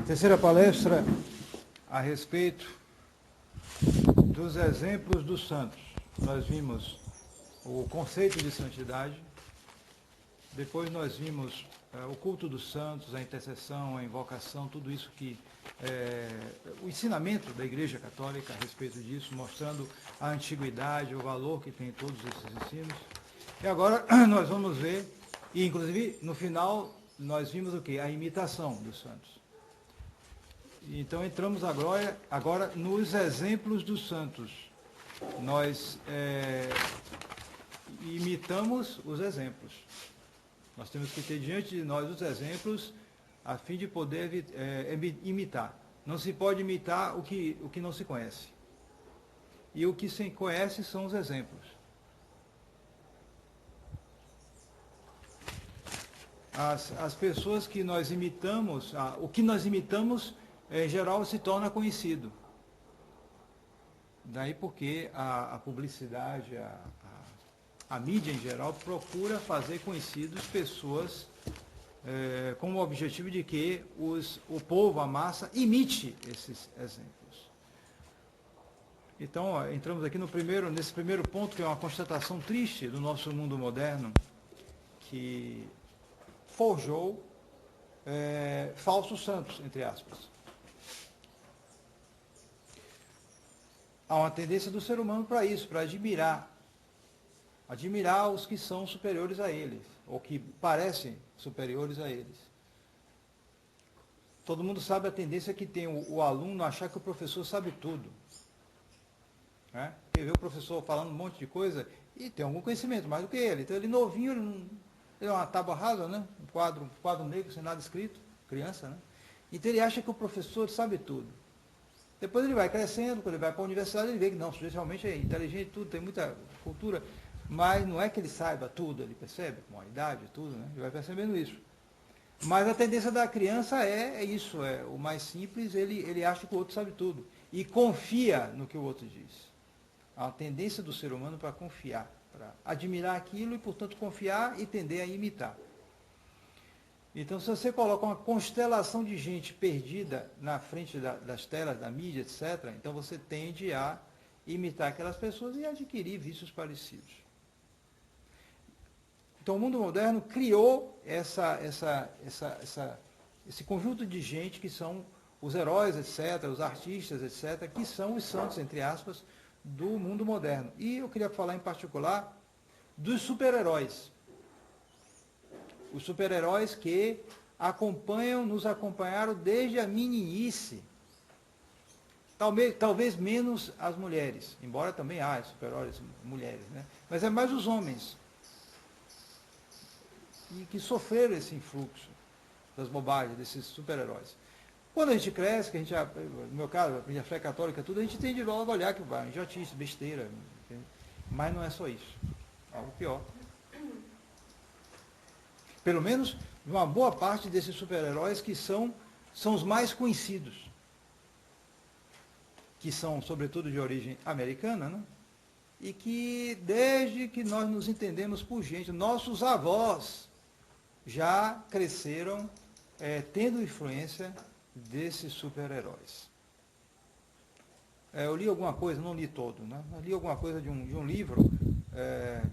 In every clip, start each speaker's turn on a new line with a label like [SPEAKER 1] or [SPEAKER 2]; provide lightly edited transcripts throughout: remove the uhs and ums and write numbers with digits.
[SPEAKER 1] Terceira palestra a respeito dos exemplos dos santos. Nós vimos o conceito de santidade, depois nós vimos o culto dos santos, a intercessão, a invocação, tudo isso que o ensinamento da Igreja Católica a respeito disso, mostrando a antiguidade, o valor que tem todos esses ensinos. E agora nós vamos ver, e inclusive no final nós vimos o quê? A imitação dos santos. Então entramos agora nos exemplos dos santos. Nós imitamos os exemplos. Nós temos que ter diante de nós os exemplos a fim de poder imitar. Não se pode imitar o que não se conhece. E o que se conhece são os exemplos. As pessoas que nós imitamos, o que nós imitamos, em geral, se torna conhecido. Daí porque a publicidade, a mídia em geral, procura fazer conhecidos pessoas com o objetivo de que o povo, a massa, imite esses exemplos. Então, entramos aqui nesse primeiro ponto, que é uma constatação triste do nosso mundo moderno, que forjou falsos santos, entre aspas. Há uma tendência do ser humano para isso, para admirar os que são superiores a eles, ou que parecem superiores a eles. Todo mundo sabe a tendência que tem o aluno achar que o professor sabe tudo. Né? Porque vê o professor falando um monte de coisa e tem algum conhecimento mais do que ele. Então ele novinho, ele é uma tábua rasa, né? Um quadro negro sem nada escrito, criança, né? Então ele acha que o professor sabe tudo. Depois ele vai crescendo, quando ele vai para a universidade, ele vê que não, o sujeito realmente é inteligente, tudo, tem muita cultura, mas não é que ele saiba tudo, ele percebe, com a idade e tudo, né? Ele vai percebendo isso. Mas a tendência da criança é isso, o mais simples, ele acha que o outro sabe tudo. E confia no que o outro diz. Há uma tendência do ser humano para confiar, para admirar aquilo e, portanto, confiar e tender a imitar. Então, se você coloca uma constelação de gente perdida na frente das telas, da mídia, etc., então você tende a imitar aquelas pessoas e adquirir vícios parecidos. Então, o mundo moderno criou esse conjunto de gente que são os heróis, etc., os artistas, etc., que são os santos, entre aspas, do mundo moderno. E eu queria falar em particular dos super-heróis. Os super-heróis que nos acompanharam desde a meninice. Talvez menos as mulheres, embora também há super-heróis mulheres, né? Mas é mais os homens. E que sofreram esse influxo das bobagens, desses super-heróis. Quando a gente cresce, que a gente, no meu caso, a fé católica, tudo, a gente tende logo a olhar que vai, idiotice, besteira. Entende? Mas não é só isso. Algo pior. Pelo menos uma boa parte desses super-heróis que são os mais conhecidos, que são, sobretudo, de origem americana, né? E que, desde que nós nos entendemos por gente, nossos avós já cresceram tendo influência desses super-heróis. Eu li alguma coisa, não li todo, né? Eu li alguma coisa de um livro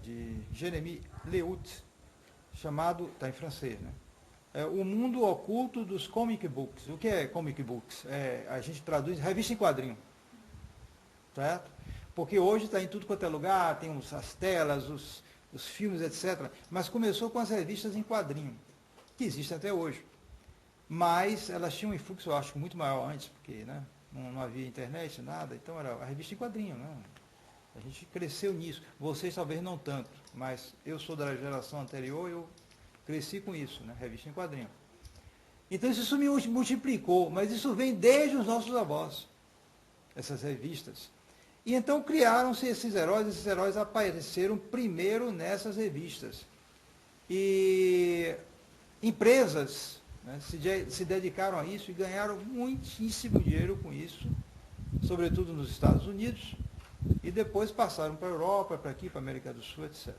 [SPEAKER 1] de Jeremy Leut, chamado, está em francês, né? O Mundo Oculto dos Comic Books. O que é Comic Books? A gente traduz revista em quadrinho. Certo? Porque hoje está em tudo quanto é lugar, tem as telas, os filmes, etc. Mas começou com as revistas em quadrinho, que existem até hoje. Mas elas tinham um influxo, eu acho, muito maior antes, porque, né, não havia internet, nada, então era a revista em quadrinho, né? A gente cresceu nisso. Vocês talvez não tanto, mas eu sou da geração anterior, eu cresci com isso, né? Revista em quadrinho. Então isso me multiplicou, mas isso vem desde os nossos avós, essas revistas. E então criaram-se esses heróis apareceram primeiro nessas revistas. E empresas, né, se dedicaram a isso e ganharam muitíssimo dinheiro com isso, sobretudo nos Estados Unidos, e depois passaram para a Europa, para aqui, para a América do Sul, etc.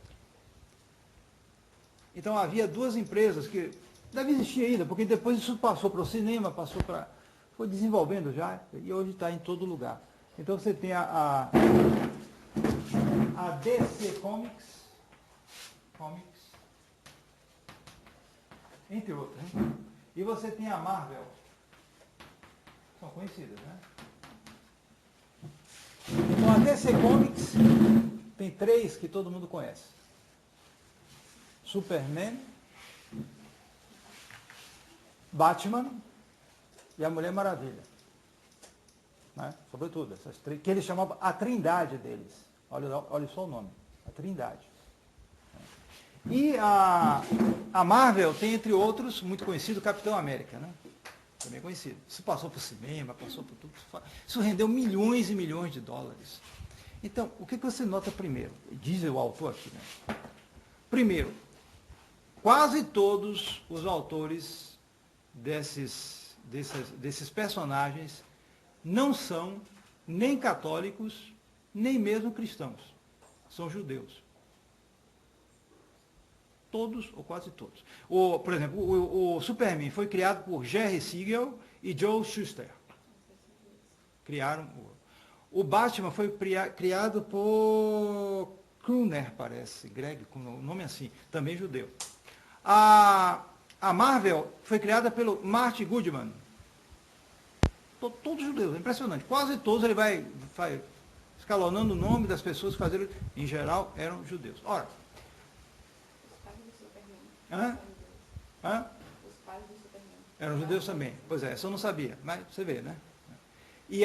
[SPEAKER 1] Então havia duas empresas que deve existir ainda, porque depois isso passou para o cinema, passou para foi desenvolvendo já e hoje está em todo lugar. Então você tem a DC Comics, entre outras, né? E você tem a Marvel, são conhecidas, né? Então a DC Comics tem 3 que todo mundo conhece: Superman, Batman e a Mulher Maravilha, né? Sobretudo essas 3, que eles chamavam a trindade deles. Olha só o nome, a trindade. E a Marvel tem, entre outros, muito conhecido, o Capitão América, né? Também conhecido. Isso passou por cinema, passou por tudo. Isso rendeu milhões e milhões de dólares. Então, o que você nota primeiro? Diz o autor aqui, né? Primeiro, quase todos os autores desses personagens não são nem católicos, nem mesmo cristãos. São judeus. Todos, ou quase todos. Por exemplo, o Superman foi criado por Jerry Siegel e Joe Shuster. Criaram. O Batman foi criado por Kruner, parece. Greg, com o nome assim, também judeu. A Marvel foi criada pelo Marty Goodman. Todos judeus, é impressionante. Quase todos ele vai escalonando o nome das pessoas que faziam, em geral, eram judeus. Ora,
[SPEAKER 2] Os pais do Superman.
[SPEAKER 1] eram judeus também. Pois é, isso eu não sabia, mas você vê, né? E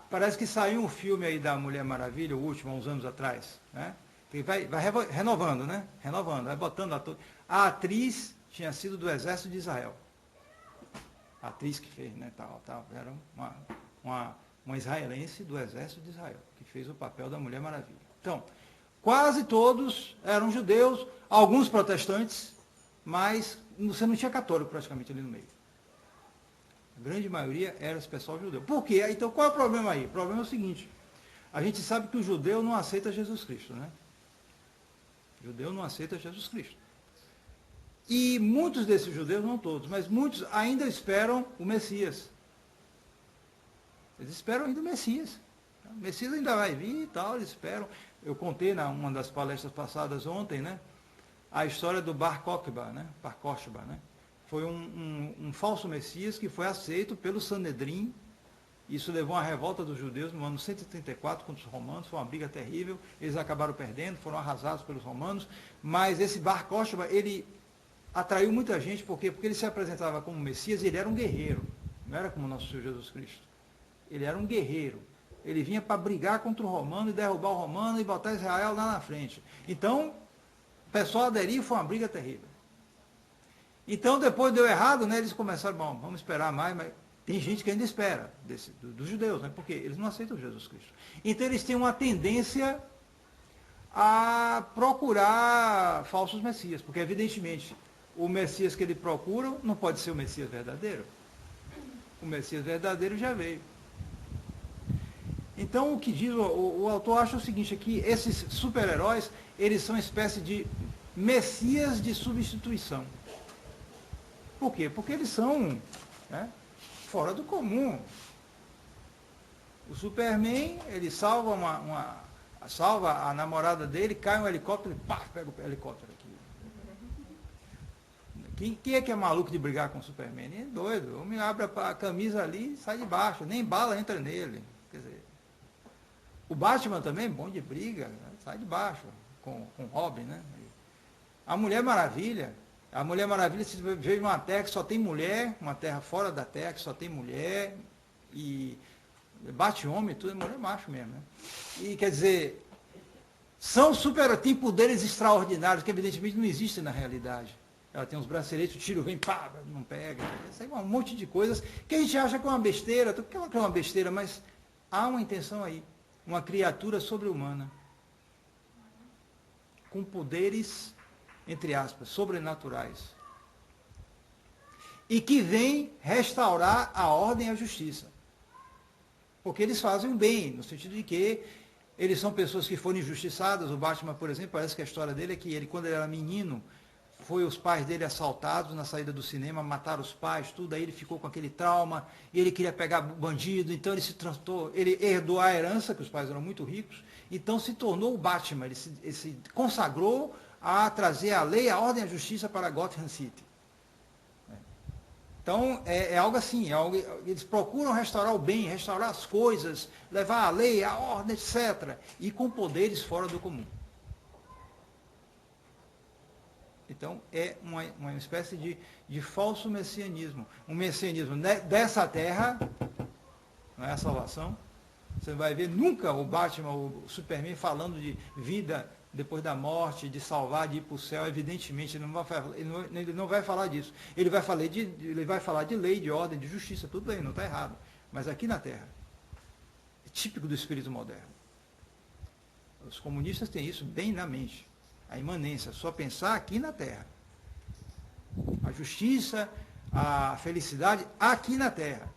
[SPEAKER 1] parece que saiu um filme aí da Mulher Maravilha, o último, há uns anos atrás, né? Que vai renovando, né? Renovando, vai botando ator. A atriz tinha sido do Exército de Israel. A atriz que fez, né? Era uma israelense do Exército de Israel, que fez o papel da Mulher Maravilha. Então, quase todos eram judeus, alguns protestantes, mas você não tinha católico praticamente ali no meio. A grande maioria era esse pessoal judeu. Por quê? Então qual é o problema aí? O problema é o seguinte: a gente sabe que o judeu não aceita Jesus Cristo, né? O judeu não aceita Jesus Cristo. E muitos desses judeus, não todos, mas muitos ainda esperam o Messias. Eles esperam ainda o Messias. O Messias ainda vai vir e tal, eles esperam. Eu contei numa das palestras passadas ontem, né? A história do Bar Kokhba, né? Bar Kokhba, né? Foi um falso Messias que foi aceito pelo Sanedrim. Isso levou a revolta dos judeus no ano 134 contra os romanos. Foi uma briga terrível. Eles acabaram perdendo, foram arrasados pelos romanos. Mas esse Bar Kokhba, ele atraiu muita gente. Por quê? Porque ele se apresentava como Messias e ele era um guerreiro. Não era como o nosso Senhor Jesus Cristo. Ele era um guerreiro. Ele vinha para brigar contra o romano e derrubar o romano e botar Israel lá na frente. Então, o pessoal aderiu e foi uma briga terrível. Então, depois deu errado, né? Eles começaram, bom, vamos esperar mais, mas tem gente que ainda espera, dos judeus, né? Porque eles não aceitam Jesus Cristo. Então, eles têm uma tendência a procurar falsos messias, porque, evidentemente, o Messias que ele procura não pode ser o Messias verdadeiro. O Messias verdadeiro já veio. Então, o que diz o autor acha o seguinte, aqui, esses super-heróis, eles são uma espécie de messias de substituição. Por quê? Porque eles são, né, fora do comum. O Superman, ele salva salva a namorada dele, cai um helicóptero e pá, pega o helicóptero aqui. Quem é que é maluco de brigar com o Superman? Ele é doido. O homem abre a camisa ali e sai de baixo. Nem bala entra nele. Quer dizer, o Batman também, bom de briga, né? Sai de baixo com Robin, né? A Mulher Maravilha, se veio numa terra que só tem mulher, uma terra fora da terra que só tem mulher, e bate homem, tudo é mulher macho mesmo, né? E quer dizer, tem poderes extraordinários que evidentemente não existem na realidade. Ela tem uns braceletes, o tiro vem, pá, não pega. Isso aí é um monte de coisas que a gente acha que é uma besteira, que é uma besteira, mas há uma intenção aí. Uma criatura sobre-humana, com poderes, entre aspas, sobrenaturais, e que vem restaurar a ordem e a justiça. Porque eles fazem o bem, no sentido de que eles são pessoas que foram injustiçadas. O Batman, por exemplo, parece que a história dele é que ele, quando ele era menino, foi os pais dele assaltados na saída do cinema, mataram os pais, tudo, aí ele ficou com aquele trauma, e ele queria pegar bandido, então ele se tratou, ele herdou a herança, que os pais eram muito ricos, então se tornou o Batman, ele se consagrou a trazer a lei, a ordem e a justiça para Gotham City. Então, é algo assim, eles procuram restaurar o bem, restaurar as coisas, levar a lei, a ordem, etc. E com poderes fora do comum. Então, é uma espécie de falso messianismo. Um messianismo dessa terra, não é a salvação. Você não vai ver nunca o Batman, o Superman falando de vida depois da morte, de salvar, de ir para o céu. Evidentemente, ele não vai falar disso. Ele vai falar de lei, de ordem, de justiça, tudo bem, não está errado. Mas aqui na terra, é típico do espírito moderno. Os comunistas têm isso bem na mente. A imanência, só pensar aqui na terra. A justiça, a felicidade aqui na terra.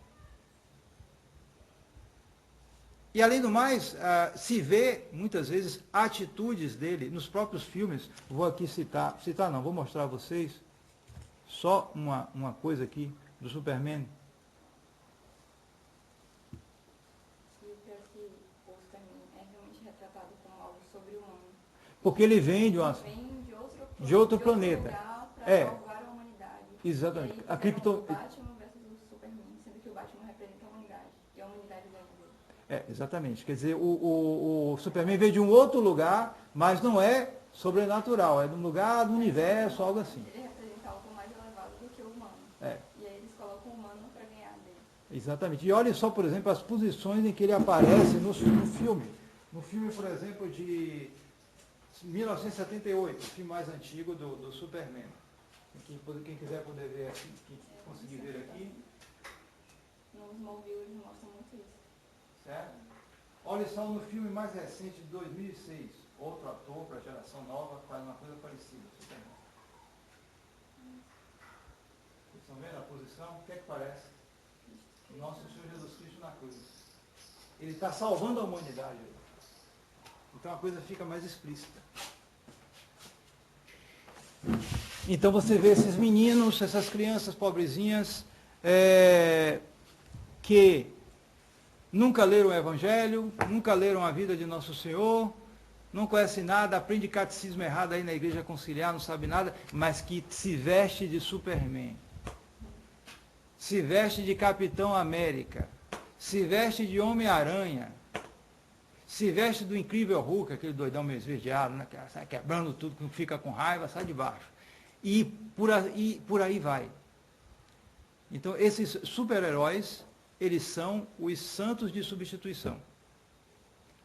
[SPEAKER 1] E além do mais, se vê muitas vezes atitudes dele nos próprios filmes. Vou aqui citar não, vou mostrar a vocês só uma coisa aqui do Superman. Porque ele vem de outro planeta.
[SPEAKER 2] Salvar a humanidade.
[SPEAKER 1] Exatamente.
[SPEAKER 2] A Batman versus o Superman, sendo que o Batman representa a humanidade e a humanidade dele.
[SPEAKER 1] Exatamente. Quer dizer, o Superman veio de um outro lugar, mas não é sobrenatural, é de um lugar do universo, algo assim.
[SPEAKER 2] Ele representa algo mais elevado do que o humano. E aí eles colocam o humano para ganhar dele.
[SPEAKER 1] Exatamente. E olha só, por exemplo, as posições em que ele aparece no filme. No filme, por exemplo, de 1978, o filme mais antigo do Superman. Quem quiser poder ver aqui, quem conseguir ver aqui.
[SPEAKER 2] Nos Smallville eles mostram muito isso.
[SPEAKER 1] Certo? Olha só no filme mais recente de 2006, outro ator para a geração nova faz uma coisa parecida. Superman. Vocês estão vendo a posição? O que é que parece? O nosso Senhor Jesus Cristo na cruz. Ele está salvando a humanidade. Então a coisa fica mais explícita. Então você vê esses meninos, essas crianças pobrezinhas, que nunca leram o Evangelho, nunca leram a vida de Nosso Senhor, não conhecem nada, aprende catecismo errado aí na igreja conciliar, não sabe nada, mas que se veste de Superman, se veste de Capitão América, se veste de Homem-Aranha, se veste do incrível Hulk, aquele doidão meio esverdeado, né, que sai quebrando tudo, que fica com raiva, sai de baixo. E por aí vai. Então, esses super-heróis, eles são os santos de substituição.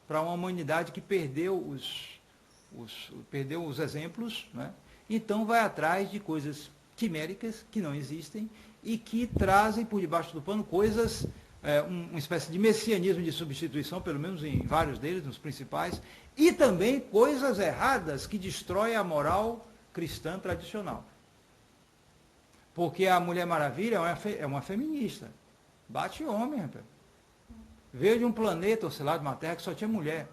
[SPEAKER 1] Para uma humanidade que perdeu os exemplos, né? Então vai atrás de coisas quiméricas, que não existem, e que trazem por debaixo do pano coisas, uma espécie de messianismo de substituição, pelo menos em vários deles, nos principais, e também coisas erradas que destroem a moral cristã tradicional. Porque a Mulher Maravilha é uma feminista. Bate homem, rapaz. Veio de um planeta, ou sei lá, de uma terra que só tinha mulher.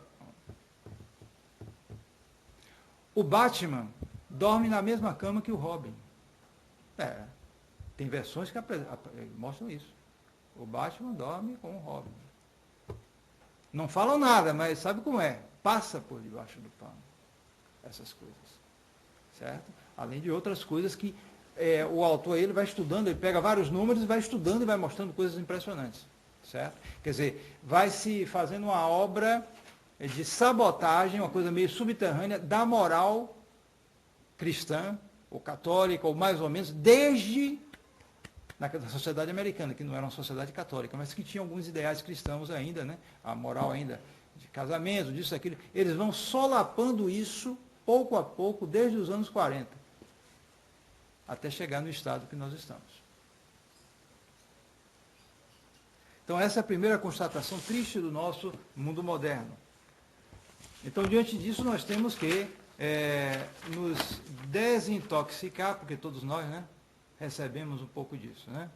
[SPEAKER 1] O Batman dorme na mesma cama que o Robin. Tem versões que mostram isso. O Batman dorme com o Robin. Não falam nada, mas sabe como é? Passa por debaixo do pano. Essas coisas. Certo? Além de outras coisas que o autor ele vai estudando, ele pega vários números e vai estudando e vai mostrando coisas impressionantes. Certo? Quer dizer, vai se fazendo uma obra de sabotagem, uma coisa meio subterrânea da moral cristã, ou católica, ou mais ou menos, desde na sociedade americana, que não era uma sociedade católica, mas que tinha alguns ideais cristãos ainda, né? A moral ainda de casamento, disso, aquilo. Eles vão solapando isso, pouco a pouco, desde os anos 40, até chegar no estado que nós estamos. Então, essa é a primeira constatação triste do nosso mundo moderno. Então, diante disso, nós temos que nos desintoxicar, porque todos nós, né, recebemos um pouco disso, né?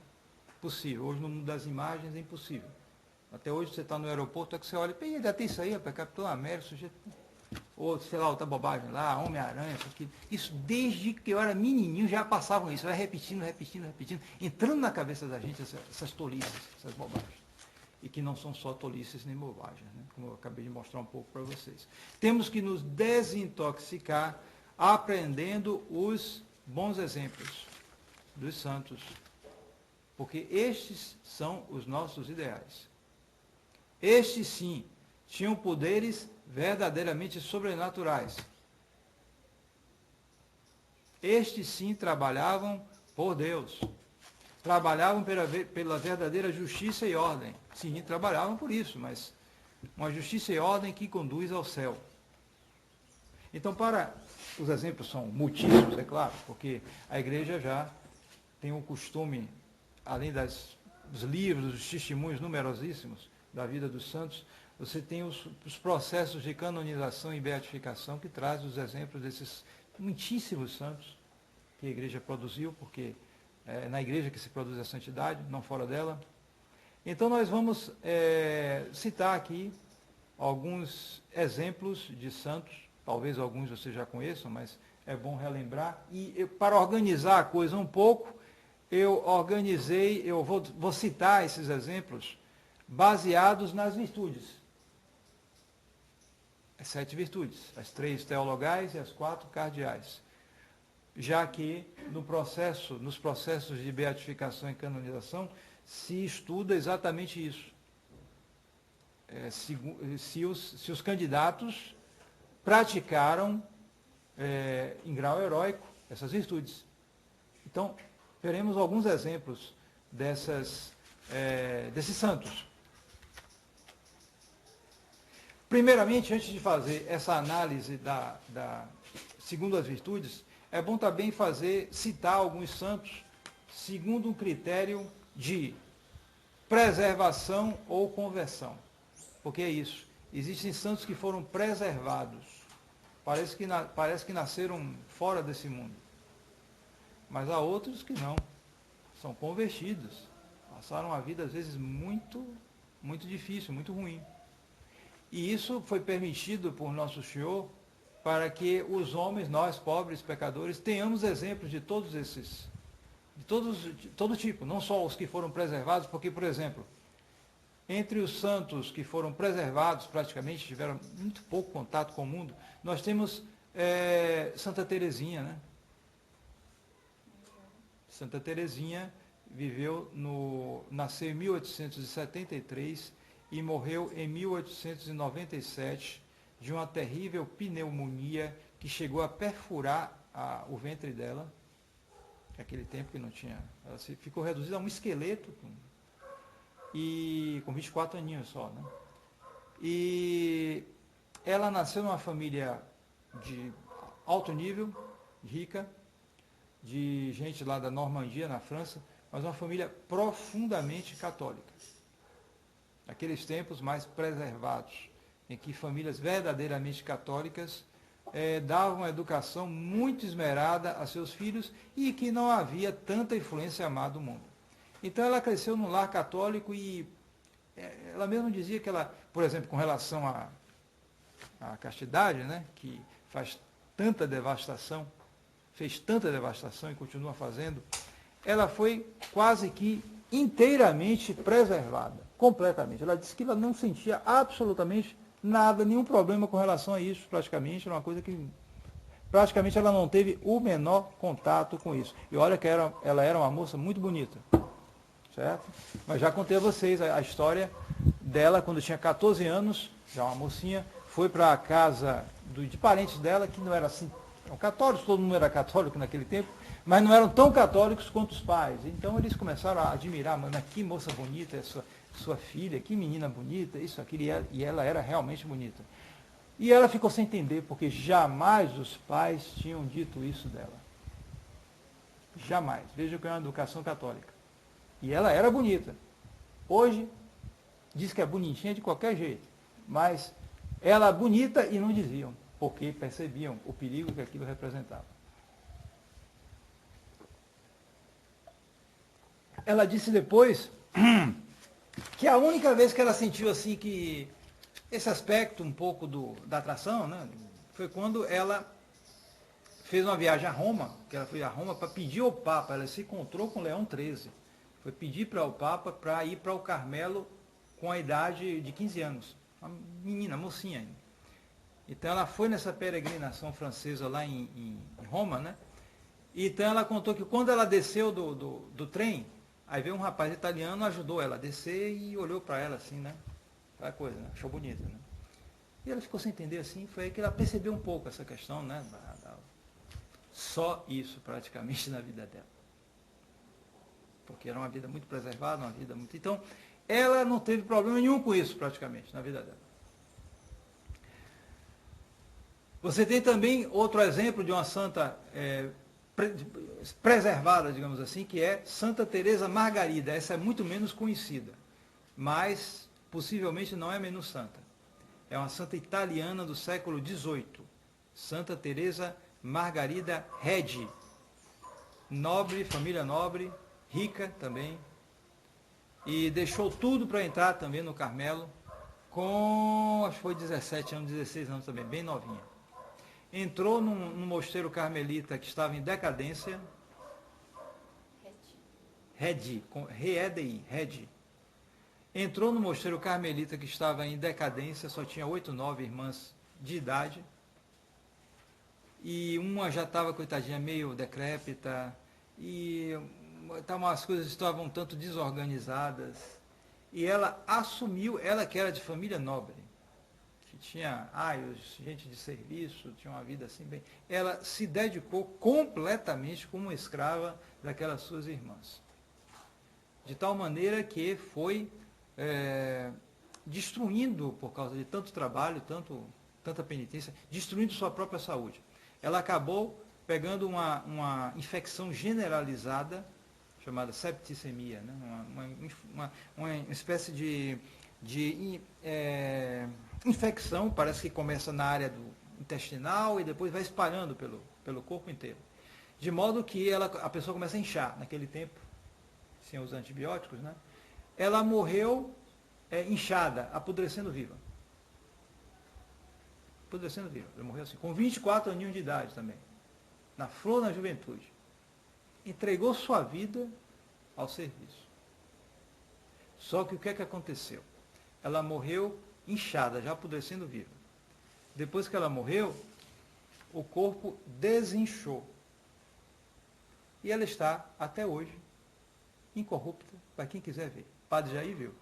[SPEAKER 1] Possível. Hoje, no mundo das imagens, é impossível. Até hoje, você está no aeroporto, é que você olha, ainda tem isso aí, rapaz, Capitão América, sujeito... ou sei lá, outra bobagem lá, Homem-Aranha, isso desde que eu era menininho já passavam isso, vai repetindo, entrando na cabeça da gente essas tolices, essas bobagens. E que não são só tolices nem bobagens, né? Como eu acabei de mostrar um pouco para vocês. Temos que nos desintoxicar aprendendo os bons exemplos dos santos, porque estes são os nossos ideais. Estes sim tinham poderes verdadeiramente sobrenaturais. Estes sim trabalhavam por Deus. Trabalhavam pela verdadeira justiça e ordem. Sim, trabalhavam por isso, mas uma justiça e ordem que conduz ao céu. Então, os exemplos são muitíssimos, é claro, porque a igreja já tem o costume, além dos livros, dos testemunhos numerosíssimos da vida dos santos, você tem os processos de canonização e beatificação que traz os exemplos desses muitíssimos santos que a igreja produziu, porque é na igreja que se produz a santidade, não fora dela. Então nós vamos citar aqui alguns exemplos de santos, talvez alguns vocês já conheçam, mas é bom relembrar. E para organizar a coisa um pouco, eu vou citar esses exemplos baseados nas virtudes. As 7 virtudes, as 3 teologais e as 4 cardeais. Já que nos processos de beatificação e canonização se estuda exatamente isso. Se os candidatos praticaram em grau heróico essas virtudes. Então, veremos alguns exemplos desses santos. Primeiramente, antes de fazer essa análise segundo as virtudes, é bom também citar alguns santos segundo um critério de preservação ou conversão. Porque é isso. Existem santos que foram preservados. Parece que nasceram fora desse mundo. Mas há outros que não. São convertidos. Passaram a vida, às vezes, muito, muito difícil, muito ruim. E isso foi permitido por Nosso Senhor para que os homens, nós, pobres pecadores, tenhamos exemplos de todos esses, de todo tipo, não só os que foram preservados, porque, por exemplo, entre os santos que foram preservados, praticamente tiveram muito pouco contato com o mundo, nós temos Santa Teresinha, né? Santa Teresinha nasceu em 1873 e morreu em 1897 de uma terrível pneumonia que chegou a perfurar o ventre dela. Naquele tempo que não tinha... Ela ficou reduzida a um esqueleto e com 24 aninhos só, né? E ela nasceu numa família de alto nível, rica, de gente lá da Normandia, na França, mas uma família profundamente católica. Aqueles tempos mais preservados, em que famílias verdadeiramente católicas davam uma educação muito esmerada a seus filhos e que não havia tanta influência má do mundo. Então ela cresceu num lar católico e ela mesma dizia que ela, por exemplo, com relação à castidade, né, que fez tanta devastação e continua fazendo, ela foi quase que inteiramente preservada, completamente. Ela disse que ela não sentia absolutamente nada, nenhum problema com relação a isso, praticamente, era uma coisa que praticamente ela não teve o menor contato com isso. E olha que ela era uma moça muito bonita, certo? Mas já contei a vocês a história dela quando tinha 14 anos, já uma mocinha, foi para a casa de parentes dela, que não era assim, eram católicos, todo mundo era católico naquele tempo, mas não eram tão católicos quanto os pais. Então eles começaram a admirar, mas que moça bonita essa sua filha, que menina bonita, isso, aquilo, e ela era realmente bonita. E ela ficou sem entender, porque jamais os pais tinham dito isso dela. Jamais. Veja que é uma educação católica. E ela era bonita. Hoje, diz que é bonitinha de qualquer jeito, mas ela bonita e não diziam, porque percebiam o perigo que aquilo representava. Ela disse depois que a única vez que ela sentiu assim que esse aspecto um pouco da atração, né, foi quando ela fez uma viagem a Roma, que ela foi a Roma para pedir ao Papa, ela se encontrou com Leão XIII, foi pedir para o Papa para ir para o Carmelo com a idade de 15 anos, uma menina, mocinha ainda. Então ela foi nessa peregrinação francesa lá em Roma, né? Então ela contou que quando ela desceu do trem, aí veio um rapaz italiano, ajudou ela a descer e olhou para ela assim, né? Aquela coisa, né? Achou bonita, né? E ela ficou sem entender assim, foi aí que ela percebeu um pouco essa questão, né? Só isso praticamente na vida dela. Porque era uma vida muito preservada, uma vida muito... Então, ela não teve problema nenhum com isso praticamente na vida dela. Você tem também outro exemplo de uma santa preservada, digamos assim, que é Santa Teresa Margarida. Essa é muito menos conhecida, mas possivelmente não é menos santa. É uma santa italiana do século XVIII. Santa Teresa Margarida Redi. Nobre, família nobre, rica também. E deixou tudo para entrar também no Carmelo, com, acho que foi 17 anos, 16 anos também, bem novinha. Entrou num mosteiro carmelita que estava em decadência. Redi, R-E-D-I, Redi. Entrou no mosteiro carmelita que estava em decadência, só tinha 8, 9 irmãs de idade. E uma já estava, coitadinha, meio decrépita. E as coisas estavam um tanto desorganizadas. E ela assumiu, ela que era de família nobre, que tinha gente de serviço, tinha uma vida assim bem... Ela se dedicou completamente como escrava daquelas suas irmãs. De tal maneira que foi destruindo, por causa de tanto trabalho, tanta penitência, destruindo sua própria saúde. Ela acabou pegando uma infecção generalizada, chamada septicemia, né? uma espécie de infecção, parece que começa na área do intestinal e depois vai espalhando pelo corpo inteiro. De modo que a pessoa começa a inchar. Naquele tempo, sem os antibióticos, né? Ela morreu inchada, apodrecendo viva. Apodrecendo viva. Ela morreu assim, com 24 aninhos de idade também. Na flor da juventude. Entregou sua vida ao serviço. Só que o que é que aconteceu? Ela morreu inchada, já apodrecendo viva. Depois que ela morreu, o corpo desinchou. E ela está, até hoje, incorrupta, para quem quiser ver. Padre Jair viu.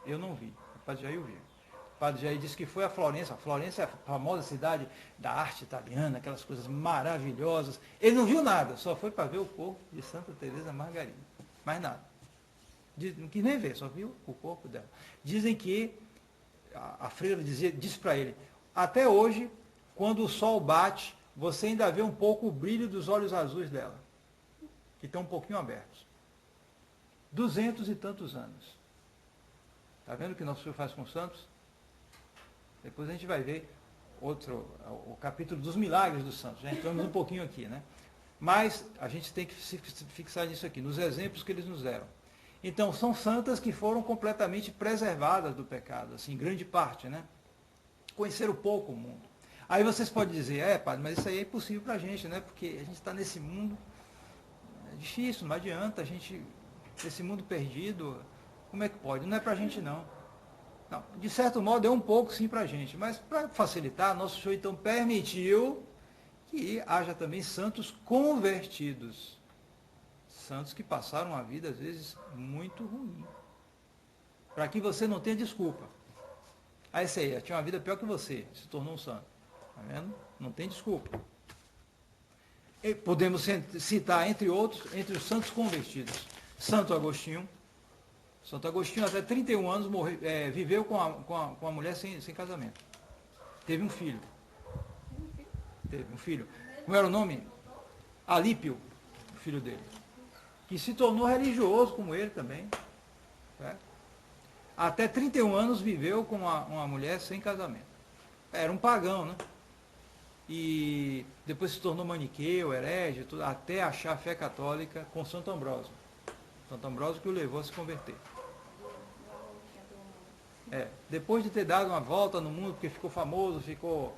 [SPEAKER 1] Eu não vi. O Padre Jair viu. O Padre Jair disse que foi a Florença. A Florença é a famosa cidade da arte italiana, aquelas coisas maravilhosas. Ele não viu nada, só foi para ver o corpo de Santa Teresa Margarida. Mais nada. Não quis nem ver, só viu o corpo dela. Dizem que a freira disse para ele, até hoje, quando o sol bate, você ainda vê um pouco o brilho dos olhos azuis dela, que estão um pouquinho abertos. 200 e tantos anos. Está vendo o que nosso Senhor faz com os santos? Depois a gente vai ver o capítulo dos milagres dos santos. Já entramos um pouquinho aqui, né? Mas a gente tem que se fixar nisso aqui, nos exemplos que eles nos deram. Então, são santas que foram completamente preservadas do pecado, assim, grande parte, né? Conheceram pouco o mundo. Aí vocês podem dizer, padre, mas isso aí é impossível para a gente, né? Porque a gente está nesse mundo, é difícil, não adianta, esse mundo perdido, como é que pode? Não é para a gente, não. Não. De certo modo, é um pouco, sim, para a gente, mas para facilitar, nosso Senhor, então, permitiu que haja também santos convertidos. Santos que passaram uma vida, às vezes, muito ruim. Para que você não tenha desculpa. Aí esse aí, tinha uma vida pior que você, se tornou um santo. Está vendo? Não tem desculpa. E podemos citar, entre outros, entre os santos convertidos, Santo Agostinho. Santo Agostinho, até 31 anos, viveu com a mulher sem casamento. Teve um filho. Teve um filho. Como era o nome? Alípio, o filho dele. Que se tornou religioso como ele também. Certo? Até 31 anos viveu com uma mulher sem casamento. Era um pagão, né? E depois se tornou maniqueu, herege, tudo, até achar a fé católica com Santo Ambrósio. Santo Ambrósio que o levou a se converter. Depois de ter dado uma volta no mundo, porque ficou famoso, ficou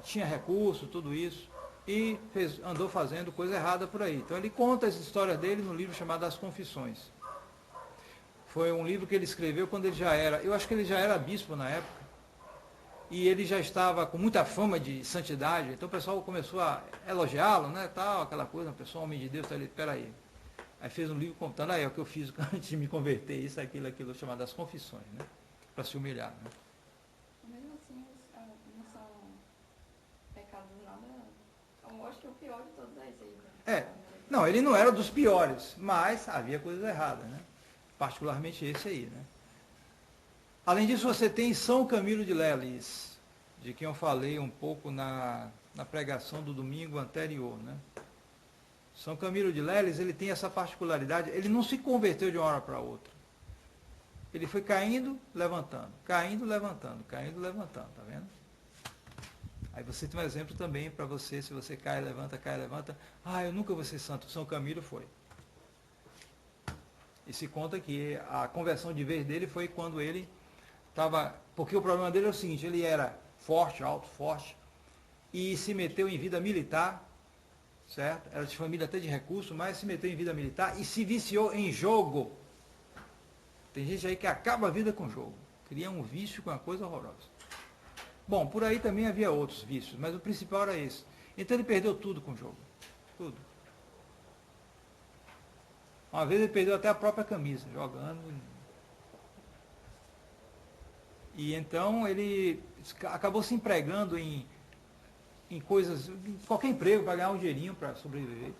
[SPEAKER 1] tinha recurso, tudo isso, e andou fazendo coisa errada por aí. Então ele conta as histórias dele no livro chamado As Confissões. Foi um livro que ele escreveu quando ele já era, eu acho que ele já era bispo na época, e ele já estava com muita fama de santidade, então o pessoal começou a elogiá-lo, né, tal, aquela coisa, uma pessoa, um homem de Deus, tá ali, peraí. Aí fez um livro contando, aí é o que eu fiz antes de me converter, isso, aquilo, chamado As Confissões, né, para se humilhar, né.
[SPEAKER 2] Mesmo assim, não são pecados nada... Eu acho que o pior de todos é esse aí. Né?
[SPEAKER 1] Não, ele não era dos piores, mas havia coisas erradas, né, particularmente esse aí, né. Além disso, você tem São Camilo de Leles, de quem eu falei um pouco na pregação do domingo anterior, né. São Camilo de Leles, ele tem essa particularidade, ele não se converteu de uma hora para outra. Ele foi caindo, levantando, caindo, levantando, caindo, levantando, tá vendo? Aí você tem um exemplo também para você, se você cai, levanta, eu nunca vou ser santo. São Camilo foi. E se conta que a conversão de vez dele foi quando ele estava, porque o problema dele é o seguinte, ele era forte, alto, forte, e se meteu em vida militar, certo? Era de família até de recurso, mas se meteu em vida militar e se viciou em jogo. Tem gente aí que acaba a vida com jogo, cria um vício com uma coisa horrorosa. Bom, por aí também havia outros vícios, mas o principal era esse. Então ele perdeu tudo com o jogo, tudo. Uma vez ele perdeu até a própria camisa, jogando. E então ele acabou se empregando em coisas, em qualquer emprego para ganhar um dinheirinho para sobreviver.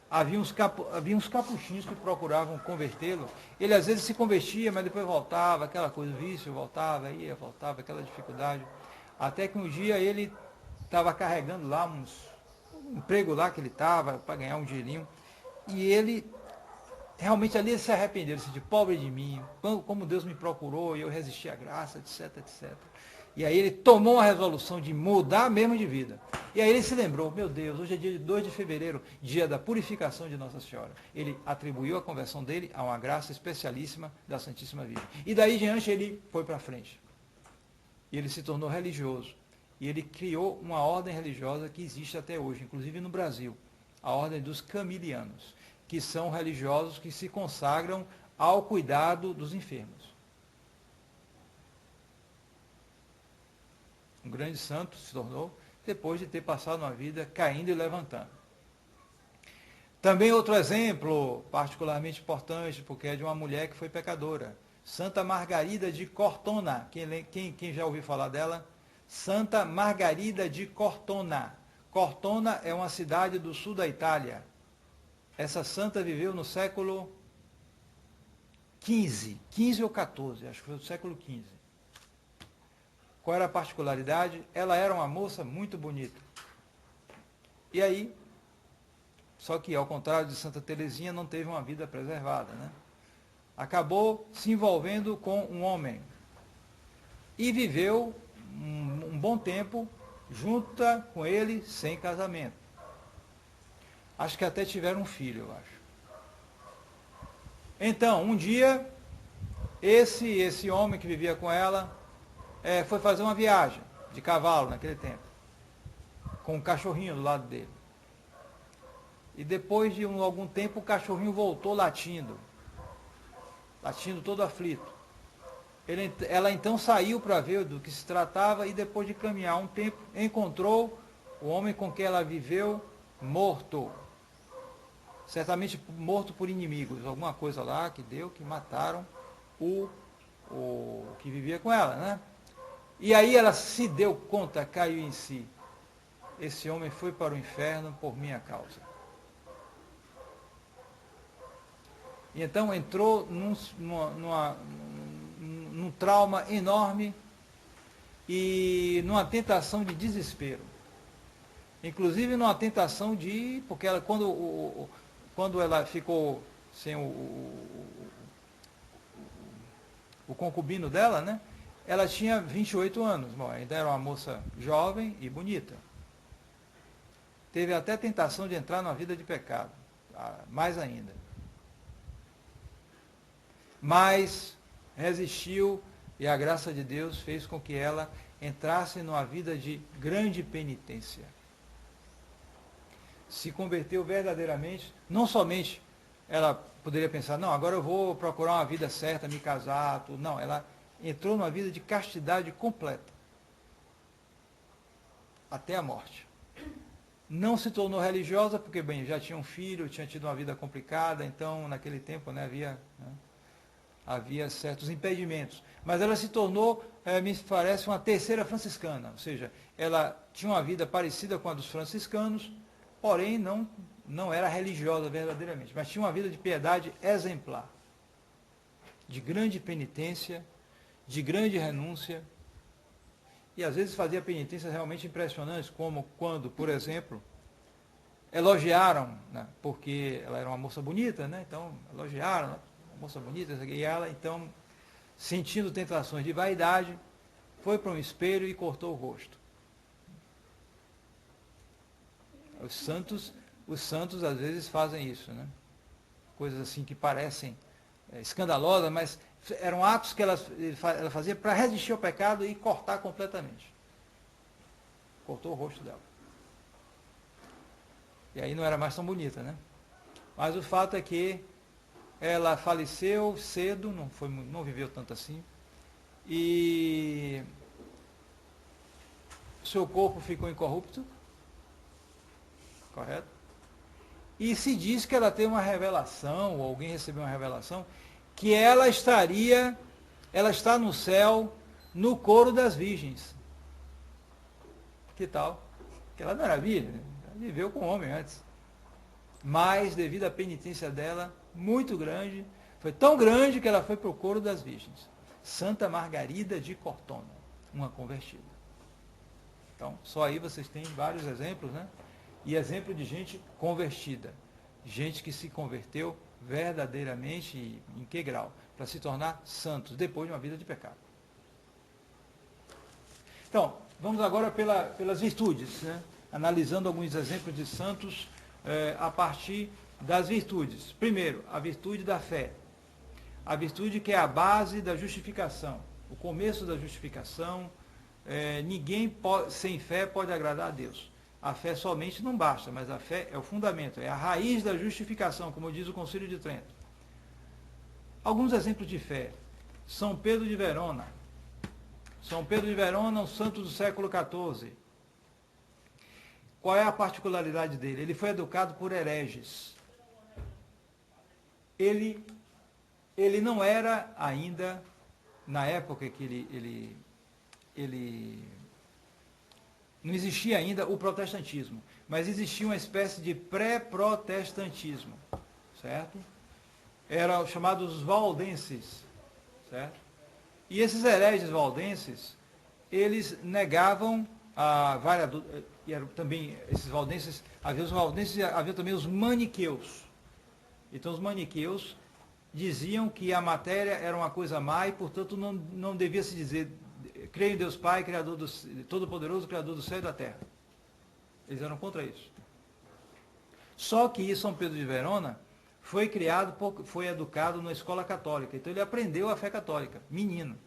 [SPEAKER 1] Havia uns capuchinhos que procuravam convertê-lo. Ele às vezes se convertia, mas depois voltava, aquela coisa, vício, voltava, ia, voltava, aquela dificuldade. Até que um dia ele estava carregando lá um emprego lá que ele estava para ganhar um dinheirinho. E ele realmente ali ele se arrependeu, ele disse, pobre de mim, como Deus me procurou e eu resisti à graça, etc, etc. E aí ele tomou a resolução de mudar mesmo de vida. E aí ele se lembrou, meu Deus, hoje é dia 2 de fevereiro, dia da purificação de Nossa Senhora. Ele atribuiu a conversão dele a uma graça especialíssima da Santíssima Virgem. E daí em diante ele foi para frente. E ele se tornou religioso. E ele criou uma ordem religiosa que existe até hoje, inclusive no Brasil, a ordem dos camilianos, que são religiosos que se consagram ao cuidado dos enfermos. Um grande santo se tornou, depois de ter passado uma vida caindo e levantando. Também outro exemplo, particularmente importante, porque é de uma mulher que foi pecadora. Santa Margarida de Cortona. Quem já ouviu falar dela? Santa Margarida de Cortona. Cortona é uma cidade do sul da Itália. Essa santa viveu no século XV ou XIV, acho que foi no século XV. Qual era a particularidade? Ela era uma moça muito bonita. E aí, só que ao contrário de Santa Teresinha, não teve uma vida preservada, né? Acabou se envolvendo com um homem. E viveu um bom tempo junta com ele sem casamento. Acho que até tiveram um filho, eu acho. Então, um dia, esse homem que vivia com ela foi fazer uma viagem de cavalo naquele tempo, com um cachorrinho do lado dele. E depois de algum tempo, o cachorrinho voltou latindo todo aflito. Ela então saiu para ver do que se tratava e depois de caminhar um tempo, encontrou o homem com quem ela viveu morto. Certamente morto por inimigos, alguma coisa lá que mataram o que vivia com ela, né? E aí ela se deu conta, caiu em si. Esse homem foi para o inferno por minha causa. E então entrou num trauma enorme e numa tentação de desespero. Inclusive numa tentação de... Porque ela, quando ela ficou sem o concubino dela, né? Ela tinha 28 anos, bom, ainda era uma moça jovem e bonita. Teve até tentação de entrar numa vida de pecado, mais ainda. Mas resistiu e a graça de Deus fez com que ela entrasse numa vida de grande penitência. Se converteu verdadeiramente, não somente ela poderia pensar, não, agora eu vou procurar uma vida certa, me casar, tudo. Não, ela entrou numa vida de castidade completa, até a morte. Não se tornou religiosa, porque, bem, já tinha um filho, tinha tido uma vida complicada, então, naquele tempo, né, havia certos impedimentos. Mas ela se tornou, me parece, uma terceira franciscana, ou seja, ela tinha uma vida parecida com a dos franciscanos, porém não era religiosa verdadeiramente, mas tinha uma vida de piedade exemplar, de grande penitência, de grande renúncia, e às vezes fazia penitências realmente impressionantes, como quando, por exemplo, elogiaram, né, porque ela era uma moça bonita, né, então elogiaram, né, uma moça bonita, e ela então, sentindo tentações de vaidade, foi para um espelho e cortou o rosto. Os santos às vezes fazem isso, né? Coisas assim que parecem escandalosas, mas eram atos que ela fazia para resistir ao pecado e cortar completamente. Cortou o rosto dela. E aí não era mais tão bonita, né? Mas o fato é que ela faleceu cedo, não viveu tanto assim, e seu corpo ficou incorrupto, correto? E se diz que ela teve uma revelação, ou alguém recebeu uma revelação, que ela está no céu, no coro das virgens. Que tal? Que ela não era virgem, ela viveu com homem antes. Mas, devido à penitência dela, muito grande, foi tão grande que ela foi para o coro das virgens. Santa Margarida de Cortona, uma convertida. Então, só aí vocês têm vários exemplos, né? E exemplo de gente convertida. Gente que se converteu verdadeiramente e em que grau? Para se tornar santos, depois de uma vida de pecado. Então, vamos agora pelas virtudes, né? Analisando alguns exemplos de santos a partir das virtudes. Primeiro, a virtude da fé. A virtude que é a base da justificação, o começo da justificação. Ninguém sem fé pode agradar a Deus. A fé somente não basta, mas a fé é o fundamento, é a raiz da justificação, como diz o Concílio de Trento. Alguns exemplos de fé. São Pedro de Verona. São Pedro de Verona, um santo do século XIV. Qual é a particularidade dele? Ele foi educado por hereges. Ele não era ainda, na época que ele não existia ainda o protestantismo, mas existia uma espécie de pré-protestantismo, certo? Eram chamados valdenses, certo? E esses hereges valdenses, eles negavam e eram também esses valdenses, havia também os maniqueus. Então os maniqueus diziam que a matéria era uma coisa má e, portanto, não devia se dizer creio em Deus Pai, Criador Todo-Poderoso, Criador do céu e da terra. Eles eram contra isso. Só que São Pedro de Verona foi educado na escola católica. Então ele aprendeu a fé católica, menino.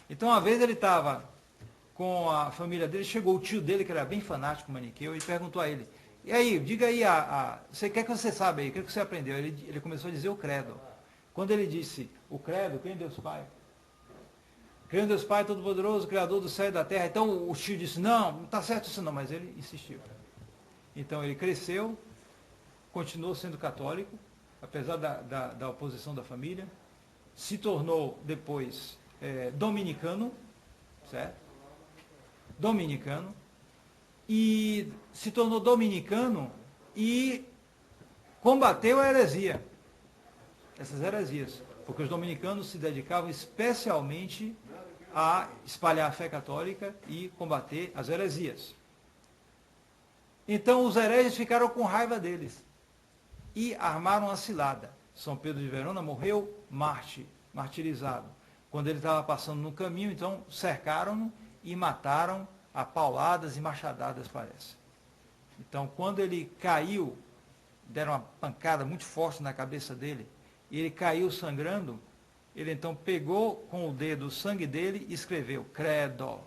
[SPEAKER 1] Então uma vez ele estava com a família dele, chegou o tio dele, que era bem fanático maniqueu, e perguntou a ele, e aí, diga aí, você quer que você sabe aí, o que você aprendeu? Ele começou a dizer o credo. Quando ele disse o credo, creio em Deus Pai. Creio em Deus Pai Todo-Poderoso, Criador do céu e da terra. Então o tio disse, não está certo isso não, mas ele insistiu. Então ele cresceu, continuou sendo católico, apesar da oposição da família, se tornou depois dominicano, certo? Dominicano, e se tornou dominicano e combateu a heresia, essas heresias, porque os dominicanos se dedicavam especialmente a espalhar a fé católica e combater as heresias. Então os hereges ficaram com raiva deles e armaram uma cilada. São Pedro de Verona morreu martirizado. Quando ele estava passando no caminho, então cercaram-no e mataram a pauladas e machadadas, parece. Então, quando ele caiu, deram uma pancada muito forte na cabeça dele, e ele caiu sangrando, ele então pegou com o dedo o sangue dele e escreveu, credo.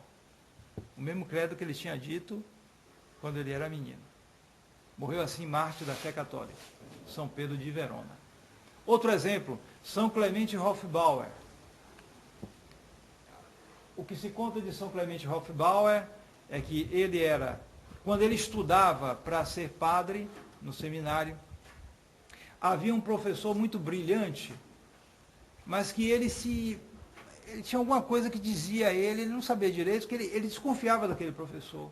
[SPEAKER 1] o mesmo credo que ele tinha dito quando ele era menino. Morreu assim mártir da fé católica, São Pedro de Verona. Outro exemplo, São Clemente Hofbauer. O que se conta de São Clemente Hofbauer é que ele era, quando ele estudava para ser padre no seminário, havia um professor muito brilhante, mas que ele tinha alguma coisa que dizia a ele não sabia direito, que ele desconfiava daquele professor.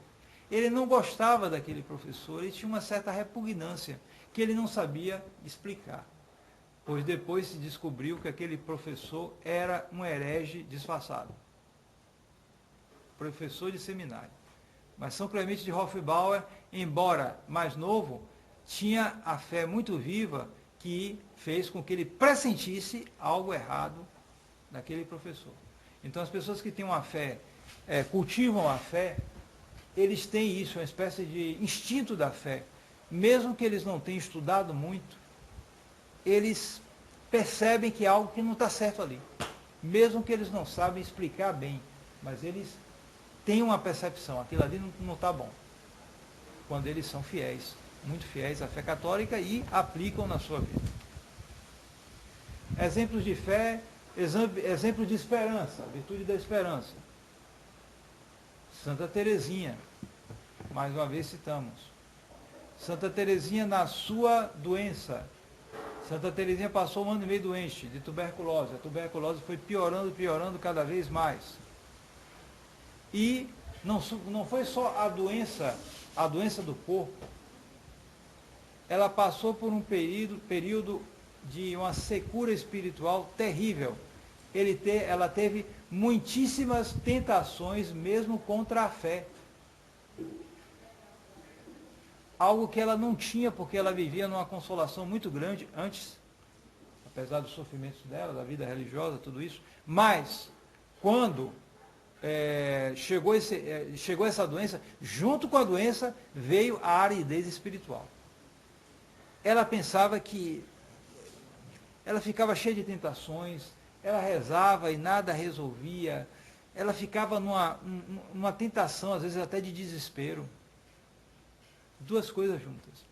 [SPEAKER 1] Ele não gostava daquele professor, ele tinha uma certa repugnância, que ele não sabia explicar. Pois depois se descobriu que aquele professor era um herege disfarçado. Professor de seminário. Mas São Clemente de Hofbauer, embora mais novo, tinha a fé muito viva que fez com que ele pressentisse algo errado daquele professor. Então as pessoas que têm uma fé, cultivam a fé, eles têm isso, uma espécie de instinto da fé. Mesmo que eles não tenham estudado muito, eles percebem que há algo que não está certo ali. Mesmo que eles não sabem explicar bem, mas eles têm uma percepção, aquilo ali não está bom. Quando eles são fiéis, muito fiéis à fé católica e aplicam na sua vida. Exemplos de fé, exemplos de esperança, virtude da esperança. Santa Teresinha, mais uma vez citamos. Santa Teresinha na sua doença. Santa Teresinha passou 1 ano e meio doente de tuberculose. A tuberculose foi piorando cada vez mais. E não foi só a doença do corpo. Ela passou por um período de uma secura espiritual terrível. Ela teve muitíssimas tentações, mesmo contra a fé. Algo que ela não tinha, porque ela vivia numa consolação muito grande antes, apesar dos sofrimentos dela, da vida religiosa, tudo isso. Mas, quando chegou essa doença, junto com a doença veio a aridez espiritual. Ela pensava que ela ficava cheia de tentações, ela rezava e nada resolvia, ela ficava numa tentação, às vezes até de desespero. Duas coisas juntas.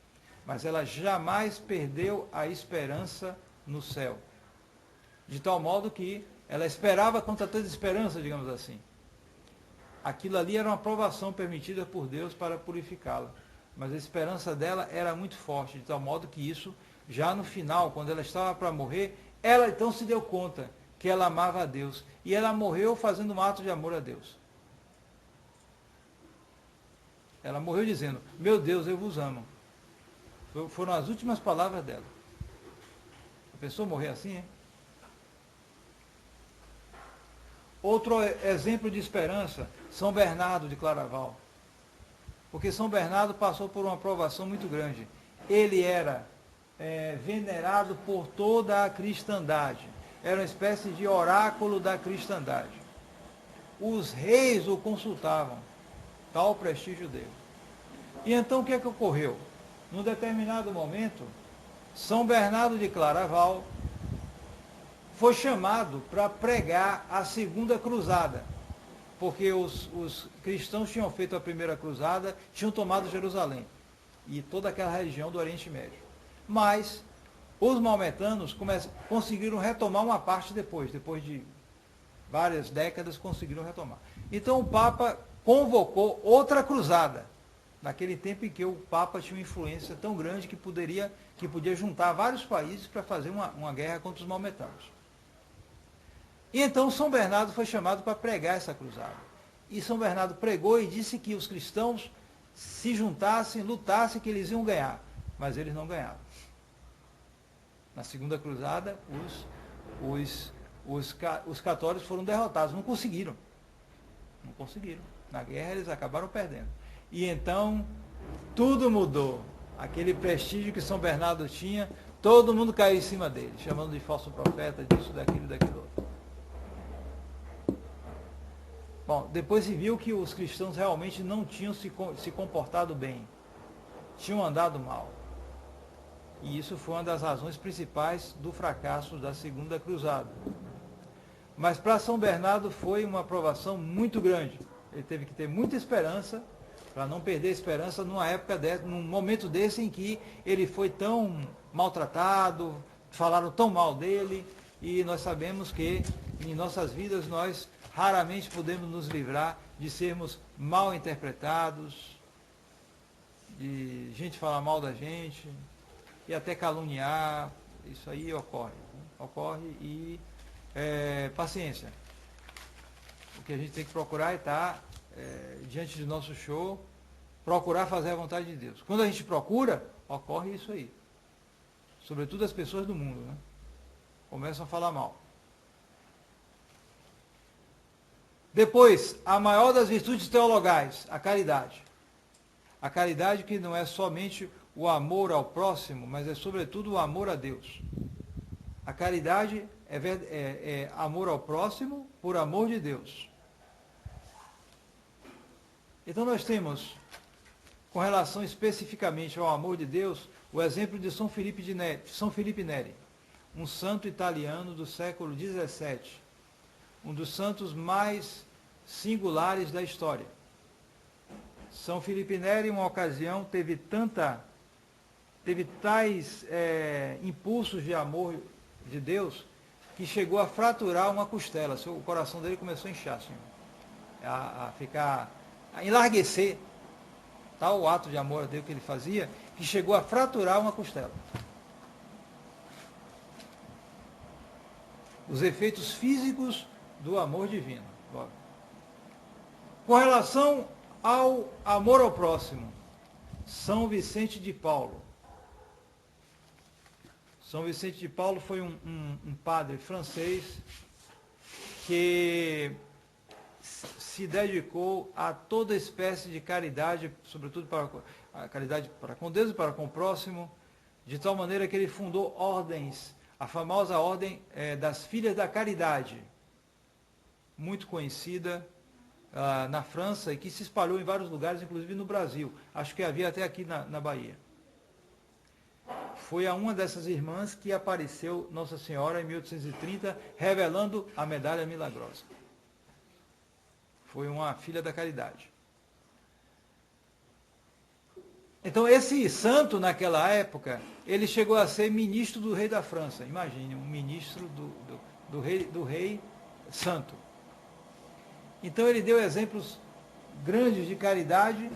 [SPEAKER 1] Mas ela jamais perdeu a esperança no céu. De tal modo que ela esperava contra toda esperança, digamos assim. Aquilo ali era uma provação permitida por Deus para purificá-la. Mas a esperança dela era muito forte, de tal modo que isso, já no final, quando ela estava para morrer, ela então se deu conta que ela amava a Deus. E ela morreu fazendo um ato de amor a Deus. Ela morreu dizendo, meu Deus, eu vos amo. Foram as últimas palavras dela. A pessoa morrer assim, hein? Outro exemplo de esperança, São Bernardo de Claraval. Porque São Bernardo passou por uma provação muito grande. Ele era venerado por toda a cristandade. Era uma espécie de oráculo da cristandade. Os reis o consultavam. Tal prestígio dele. E então o que é que ocorreu? Num determinado momento, São Bernardo de Claraval foi chamado para pregar a segunda cruzada, porque os cristãos tinham feito a primeira cruzada, tinham tomado Jerusalém e toda aquela região do Oriente Médio. Mas os maometanos conseguiram retomar uma parte depois de várias décadas conseguiram retomar. Então o Papa convocou outra cruzada, naquele tempo em que o Papa tinha uma influência tão grande que podia juntar vários países para fazer uma guerra contra os maometanos. E então São Bernardo foi chamado para pregar essa cruzada. E São Bernardo pregou e disse que os cristãos se juntassem, lutassem, que eles iam ganhar. Mas eles não ganharam. Na segunda cruzada, os católicos foram derrotados, não conseguiram. Não conseguiram. Na guerra eles acabaram perdendo. E então, tudo mudou. Aquele prestígio que São Bernardo tinha, todo mundo caiu em cima dele, chamando de falso profeta, disso, daquilo outro. Bom, depois se viu que os cristãos realmente não tinham se comportado bem. Tinham andado mal. E isso foi uma das razões principais do fracasso da segunda cruzada. Mas para São Bernardo foi uma provação muito grande. Ele teve que ter muita esperança, para não perder a esperança numa época dessa, num momento desse em que ele foi tão maltratado, falaram tão mal dele, e nós sabemos que em nossas vidas nós raramente podemos nos livrar de sermos mal interpretados, de gente falar mal da gente, e até caluniar. Isso aí ocorre. Ocorre e paciência. O que a gente tem que procurar é estar diante do nosso show, procurar fazer a vontade de Deus. Quando a gente procura, ocorre isso aí. Sobretudo as pessoas do mundo, né? Começam a falar mal. Depois, a maior das virtudes teologais, a caridade. A caridade que não é somente o amor ao próximo, mas é sobretudo o amor a Deus. A caridade é amor ao próximo por amor de Deus. Então nós temos, com relação especificamente ao amor de Deus, o exemplo de São Felipe Neri, um santo italiano do século XVII, um dos santos mais singulares da história. São Felipe Neri, em uma ocasião, teve tais impulsos de amor de Deus, que chegou a fraturar uma costela. O coração dele começou a inchar, assim, a enlarguecer. Tal o ato de amor a Deus que ele fazia, que chegou a fraturar uma costela. Os efeitos físicos do amor divino. Com relação ao amor ao próximo, São Vicente de Paulo. São Vicente de Paulo foi um padre francês que se dedicou a toda espécie de caridade, sobretudo para a caridade para com Deus e para com o próximo, de tal maneira que ele fundou ordens, a famosa ordem das Filhas da Caridade, muito conhecida na França e que se espalhou em vários lugares, inclusive no Brasil. Acho que havia até aqui na Bahia. Foi a uma dessas irmãs que apareceu Nossa Senhora em 1830, revelando a medalha milagrosa. Foi uma filha da caridade. Então esse santo, naquela época, ele chegou a ser ministro do rei da França. Imagine, um ministro do rei santo. Então ele deu exemplos grandes de caridade,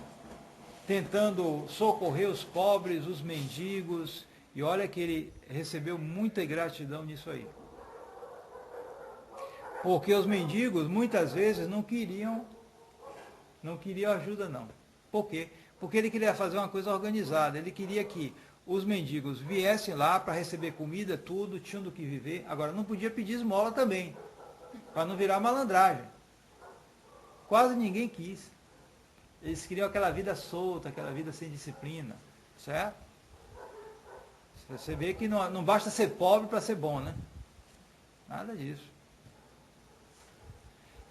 [SPEAKER 1] tentando socorrer os pobres, os mendigos, e olha que ele recebeu muita gratidão nisso aí. Porque os mendigos, muitas vezes, não queriam ajuda, não. Por quê? Porque ele queria fazer uma coisa organizada. Ele queria que os mendigos viessem lá para receber comida, tudo, tinham do que viver. Agora, não podia pedir esmola também, para não virar malandragem. Quase ninguém quis. Eles queriam aquela vida solta, aquela vida sem disciplina. Certo? Você vê que não basta ser pobre para ser bom, né? Nada disso.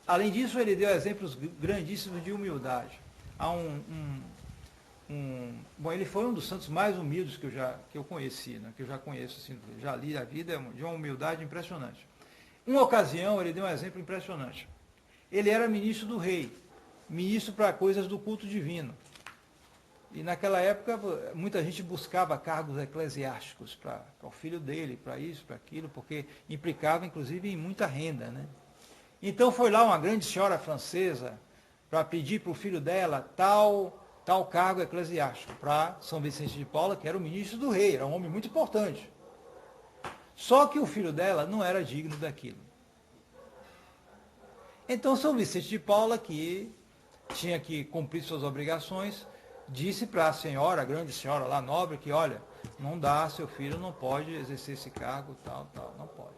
[SPEAKER 1] Além disso, ele deu exemplos grandíssimos de humildade. Há bom, ele foi um dos santos mais humildes que eu conheci, né? Que eu já conheço, assim, já li a vida, de uma humildade impressionante. Uma ocasião, ele deu um exemplo impressionante. Ele era ministro do rei, ministro para coisas do culto divino. E naquela época, muita gente buscava cargos eclesiásticos para o filho dele, para isso, para aquilo, porque implicava, inclusive, em muita renda, né? Então foi lá uma grande senhora francesa para pedir para o filho dela tal cargo eclesiástico para São Vicente de Paula, que era o ministro do rei, era um homem muito importante. Só que o filho dela não era digno daquilo. Então São Vicente de Paula, que tinha que cumprir suas obrigações, disse para a senhora, a grande senhora lá, nobre, que olha, não dá, seu filho não pode exercer esse cargo, tal, não pode.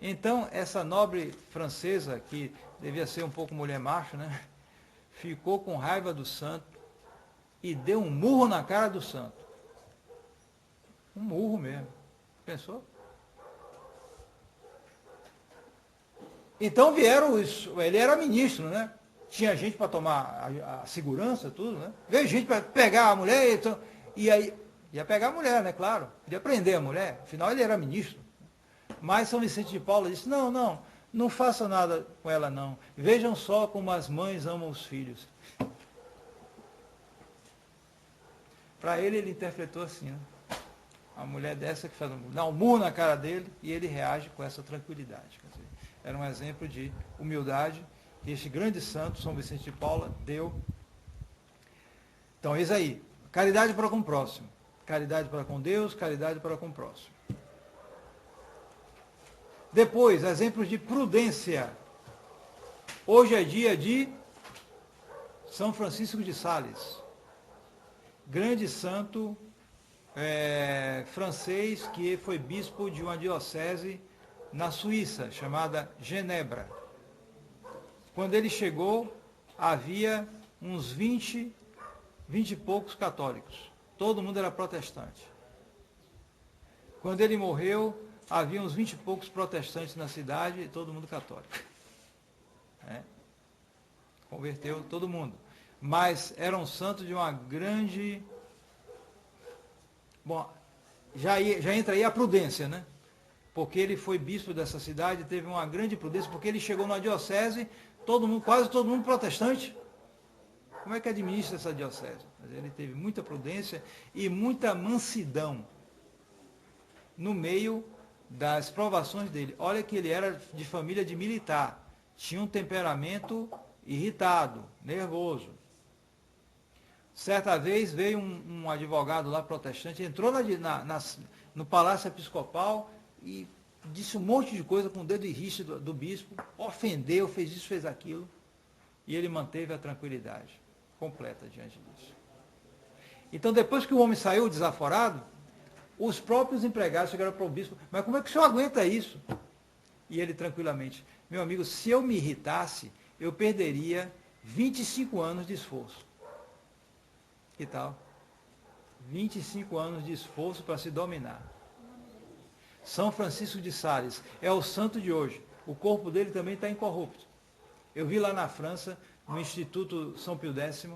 [SPEAKER 1] Então, essa nobre francesa, que devia ser um pouco mulher macho, né, ficou com raiva do santo e deu um murro na cara do santo. Um murro mesmo. Pensou? Então vieram ele era ministro, né? Tinha gente para tomar a segurança, tudo, né? Veio gente para pegar a mulher, e aí ia pegar a mulher, né? Claro, podia prender a mulher, afinal ele era ministro. Mas São Vicente de Paula disse, não Não faça nada com ela, não. Vejam só como as mães amam os filhos. Para ele interpretou assim, né? A mulher dessa que dá um murro na cara dele e ele reage com essa tranquilidade. Quer dizer, era um exemplo de humildade que este grande santo, São Vicente de Paula, deu. Então, eis aí, caridade para com o próximo. Caridade para com Deus, caridade para com o próximo. Depois, exemplos de prudência. Hoje é dia de São Francisco de Sales, grande santo francês que foi bispo de uma diocese na Suíça, chamada Genebra. Quando ele chegou, havia uns 20 e poucos católicos. Todo mundo era protestante. Quando ele morreu, havia uns 20 e poucos protestantes na cidade e todo mundo católico. Converteu todo mundo. Mas era um santo de uma grande... Bom, já entra aí a prudência, né? Porque ele foi bispo dessa cidade, teve uma grande prudência, porque ele chegou na diocese, quase todo mundo protestante. Como é que administra essa diocese? Mas ele teve muita prudência e muita mansidão no meio das provações dele. Olha que ele era de família de militar, tinha um temperamento irritado, nervoso. Certa vez veio um advogado lá protestante, entrou no Palácio Episcopal e disse um monte de coisa com o dedo em riste do bispo, ofendeu, fez isso, fez aquilo, e ele manteve a tranquilidade completa diante disso. Então, depois que o homem saiu desaforado, os próprios empregados chegaram para o bispo, mas como é que o senhor aguenta isso? E ele tranquilamente, meu amigo, se eu me irritasse, eu perderia 25 anos de esforço. Que tal? 25 anos de esforço para se dominar. São Francisco de Sales é o santo de hoje. O corpo dele também está incorrupto. Eu vi lá na França, no Instituto São Pio X,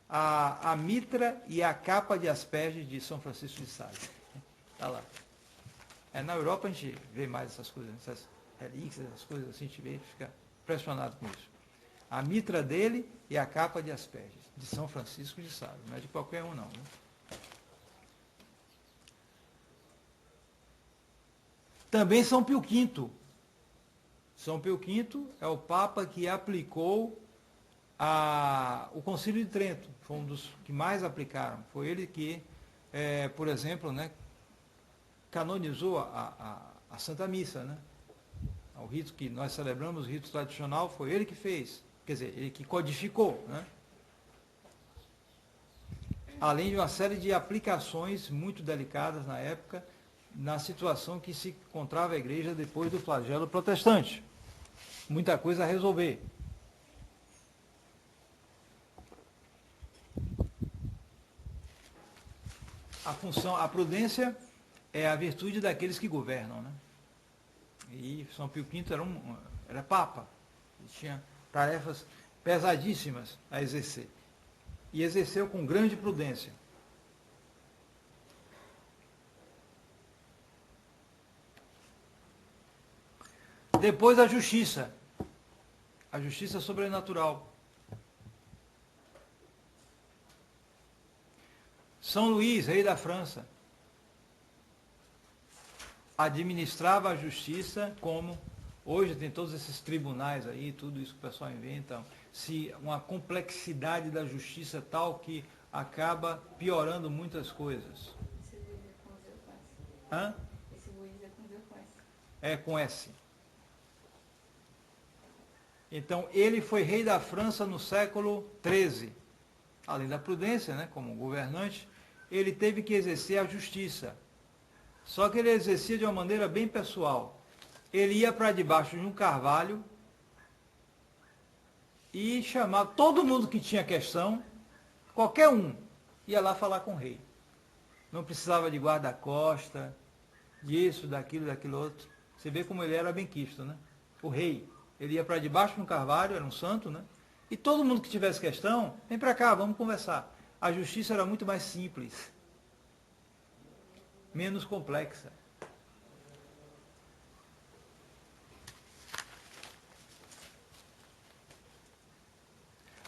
[SPEAKER 1] a mitra e a capa de asperges de São Francisco de Sales. Está lá. Na Europa a gente vê mais essas coisas, essas relíquias, essas coisas assim, a gente vê e fica impressionado com isso. A mitra dele e a capa de asperges, de São Francisco de Sales. Não é de qualquer um, não. Né? Também São Pio V. São Pio V é o Papa que aplicou o Concílio de Trento. Foi um dos que mais aplicaram. Foi ele que, por exemplo, né, canonizou a Santa Missa. Né? O rito que nós celebramos, o rito tradicional, foi ele que fez. Quer dizer, ele que codificou, né? Além de uma série de aplicações muito delicadas na época, na situação que se encontrava a igreja depois do flagelo protestante. Muita coisa a resolver. A prudência é a virtude daqueles que governam, né? E São Pio V era papa, ele tinha tarefas pesadíssimas a exercer. E exerceu com grande prudência. Depois a justiça sobrenatural. São Luís, rei da França, administrava a justiça como hoje tem todos esses tribunais aí, tudo isso que o pessoal inventa, uma complexidade da justiça tal que acaba piorando muitas coisas.
[SPEAKER 2] Esse Luís é com Z ou com S?
[SPEAKER 1] Hã?
[SPEAKER 2] Esse Luís é com Z ou com S?
[SPEAKER 1] É com S. Então, ele foi rei da França no século XIII. Além da prudência, né, como governante, ele teve que exercer a justiça. Só que ele exercia de uma maneira bem pessoal. Ele ia para debaixo de um carvalho e chamava todo mundo que tinha questão, qualquer um, ia lá falar com o rei. Não precisava de guarda-costa, disso, daquilo outro. Você vê como ele era benquisto, né? O rei. Ele ia para debaixo de um carvalho, era um santo, né? E todo mundo que tivesse questão, vem para cá, vamos conversar. A justiça era muito mais simples, menos complexa.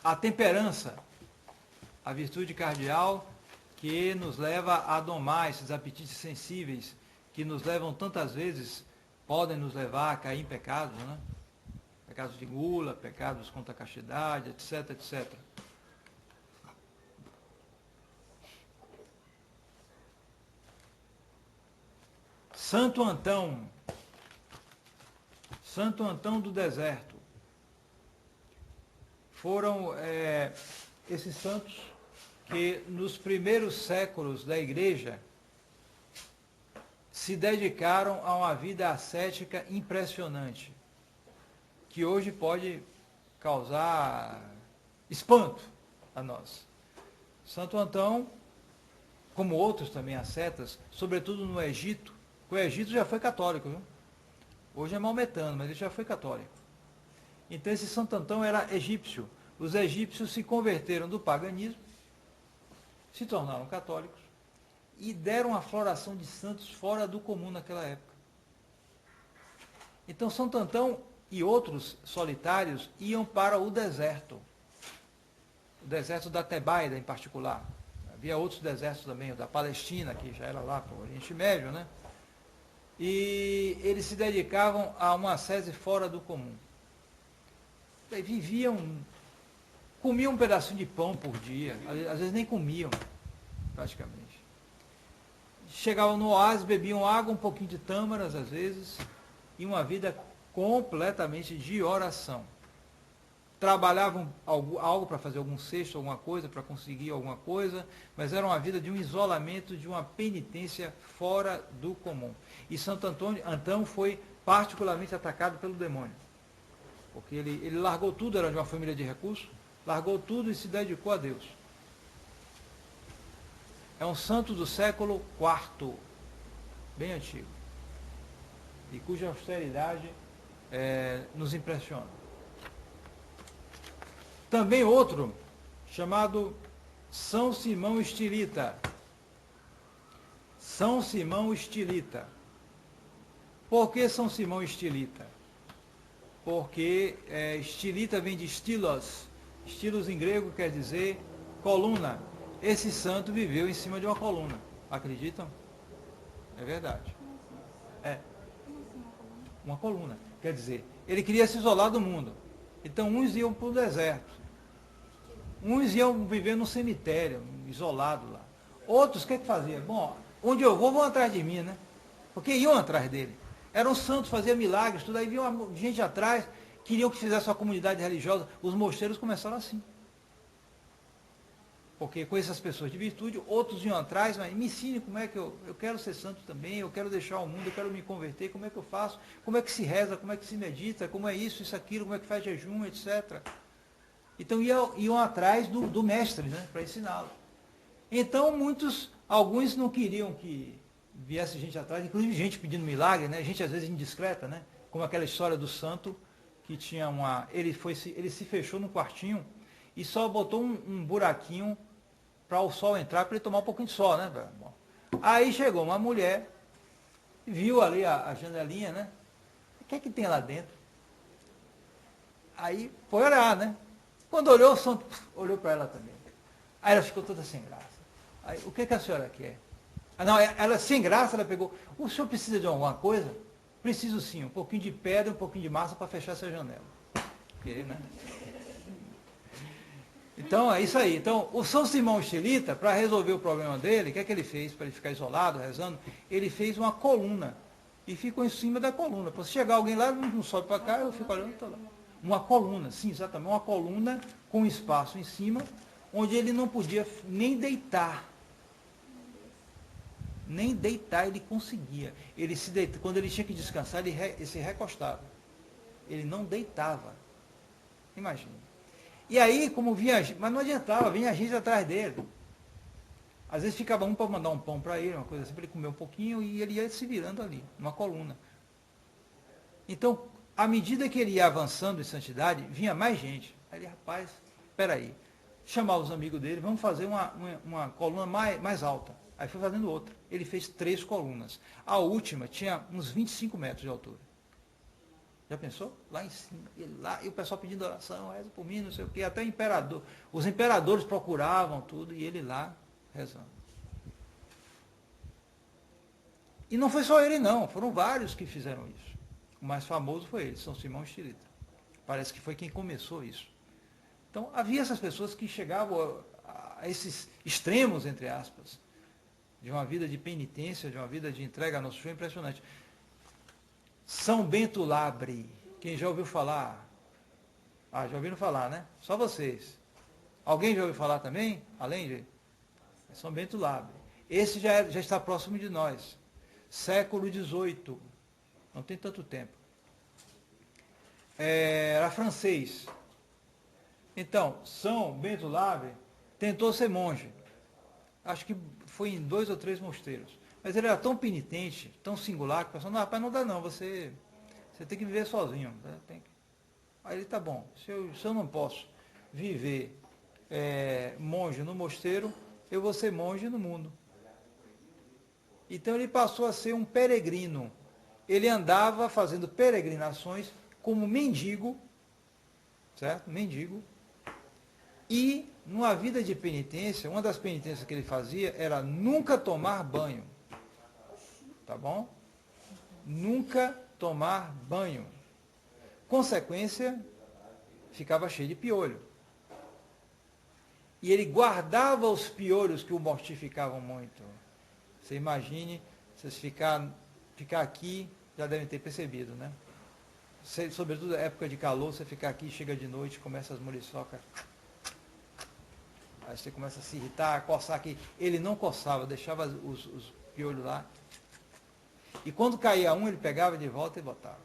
[SPEAKER 1] A temperança, a virtude cardial que nos leva a domar esses apetites sensíveis, que nos levam tantas vezes, podem nos levar a cair em pecados, né? Pecados de gula, pecados contra a castidade, etc, etc. Santo Antão do deserto. Foram esses santos que nos primeiros séculos da igreja se dedicaram a uma vida ascética impressionante, que hoje pode causar espanto a nós. Santo Antão, como outros também ascetas, sobretudo no Egito, o Egito já foi católico, viu? Hoje é maometano, mas ele já foi católico. Então esse Santo Antão era egípcio. Os egípcios se converteram do paganismo, se tornaram católicos e deram uma floração de santos fora do comum naquela época. Então Santo Antão e outros solitários iam para o deserto da Tebaida em particular. Havia outros desertos também, o da Palestina, que já era lá para o Oriente Médio, né? E eles se dedicavam a uma ascese fora do comum. Viviam, comiam um pedacinho de pão por dia, às vezes nem comiam, praticamente. Chegavam no oásis, bebiam água, um pouquinho de tâmaras, às vezes, e uma vida completamente de oração. Trabalhavam algo para fazer algum cesto, alguma coisa, para conseguir alguma coisa, mas era uma vida de um isolamento, de uma penitência fora do comum. E Santo Antão foi particularmente atacado pelo demônio, porque ele largou tudo, era de uma família de recursos, largou tudo e se dedicou a Deus. É um santo do século IV, bem antigo, e cuja austeridade nos impressiona. Também outro, chamado São Simão Estilita. São Simão Estilita. Por que São Simão Estilita? Porque estilita vem de estilos. Estilos em grego quer dizer coluna. Esse santo viveu em cima de uma coluna. Acreditam? É verdade. É. Uma coluna. Quer dizer, ele queria se isolar do mundo. Então uns iam para o deserto. Uns iam viver no cemitério, isolado lá. Outros, o que faziam? Bom, onde eu vou, vão atrás de mim, né? Porque iam atrás dele. Eram santos, faziam milagres, tudo. Aí vinha gente atrás, queriam que fizesse uma comunidade religiosa. Os mosteiros começaram assim. Porque com essas pessoas de virtude, outros iam atrás, mas me ensine como é que eu quero ser santo também, eu quero deixar o mundo, eu quero me converter, como é que eu faço, como é que se reza, como é que se medita, como é isso, aquilo, como é que faz jejum, etc. Então iam atrás do mestre, né, para ensiná-lo. Então alguns não queriam que viesse gente atrás, inclusive gente pedindo milagre, né, gente às vezes indiscreta, né, como aquela história do santo que tinha ele se fechou num quartinho e só botou um buraquinho para o sol entrar, para ele tomar um pouquinho de sol, né? Bom, aí chegou uma mulher, viu ali a janelinha, né? O que é que tem lá dentro? Aí foi olhar, né? Quando olhou, o santo olhou para ela também. Aí ela ficou toda sem graça. Aí, o que a senhora quer? Não, ela sem graça, ela pegou, o senhor precisa de alguma coisa? Preciso sim, um pouquinho de pedra, um pouquinho de massa para fechar essa janela. Porque, né? Então, é isso aí. Então, o São Simão Estilita, para resolver o problema dele, o que é que ele fez? Para ele ficar isolado, rezando, ele fez uma coluna. E ficou em cima da coluna. Para chegar alguém lá, não sobe para cá, eu fico olhando, estou lá. Uma coluna, sim, exatamente. Uma coluna com um espaço em cima, onde ele não podia nem deitar. Nem deitar ele conseguia. Ele se deita, quando ele tinha que descansar, ele se recostava. Ele não deitava. Imagina. E aí, como vinha, mas não adiantava, vinha gente atrás dele. Às vezes ficava um para mandar um pão para ele, uma coisa assim, para ele comer um pouquinho, e ele ia se virando ali, numa coluna. Então, à medida que ele ia avançando em santidade, vinha mais gente. Aí ele, rapaz, espera aí, chamar os amigos dele, vamos fazer uma coluna mais alta. Aí foi fazendo outra. Ele fez 3 colunas. A última tinha uns 25 metros de altura. Já pensou? Lá em cima, ele lá, e o pessoal pedindo oração, reza por mim, não sei o quê, até o imperador. Os imperadores procuravam tudo e ele lá rezando. E não foi só ele não, foram vários que fizeram isso. O mais famoso foi ele, São Simão Estirita. Parece que foi quem começou isso. Então havia essas pessoas que chegavam a esses extremos, entre aspas, de uma vida de penitência, de uma vida de entrega a Nosso Senhor, impressionante. São Bento Labre, quem já ouviu falar? Ah, já ouviram falar, né? Só vocês. Alguém já ouviu falar também? Além de São Bento Labre. Esse já está próximo de nós. Século XVIII. Não tem tanto tempo. Era francês. Então, São Bento Labre tentou ser monge. Acho que foi em 2 ou 3 mosteiros. Mas ele era tão penitente, tão singular, que o pessoal, não, rapaz, não dá não, você tem que viver sozinho. Né? Aí ele, tá bom, se eu não posso viver monge no mosteiro, eu vou ser monge no mundo. Então ele passou a ser um peregrino. Ele andava fazendo peregrinações como mendigo, certo? Mendigo. E, numa vida de penitência, uma das penitências que ele fazia era nunca tomar banho. Tá bom? Nunca tomar banho. Consequência, ficava cheio de piolho. E ele guardava os piolhos que o mortificavam muito. Você imagine, vocês ficar aqui, já devem ter percebido, né? Sobretudo na época de calor, você ficar aqui, chega de noite, começa as muriçocas. Aí você começa a se irritar, a coçar aqui. Ele não coçava, deixava os piolhos lá. E quando caía um, ele pegava de volta e botava.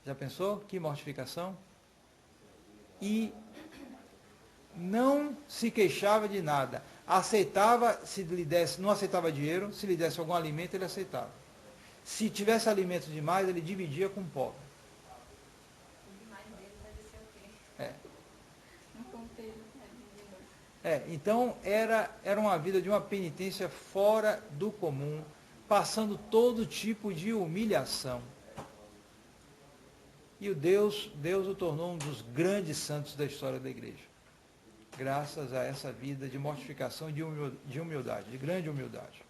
[SPEAKER 1] Já pensou? Que mortificação? E não se queixava de nada. Aceitava, se lhe desse, não aceitava dinheiro, se lhe desse algum alimento, ele aceitava. Se tivesse alimento demais, ele dividia com o pobre.
[SPEAKER 2] O demais dele deve ser o quê?
[SPEAKER 1] É.
[SPEAKER 2] Um ponteiro,
[SPEAKER 1] Então era uma vida de uma penitência fora do comum, passando todo tipo de humilhação. E Deus o tornou um dos grandes santos da história da igreja. Graças a essa vida de mortificação e de humildade, de grande humildade.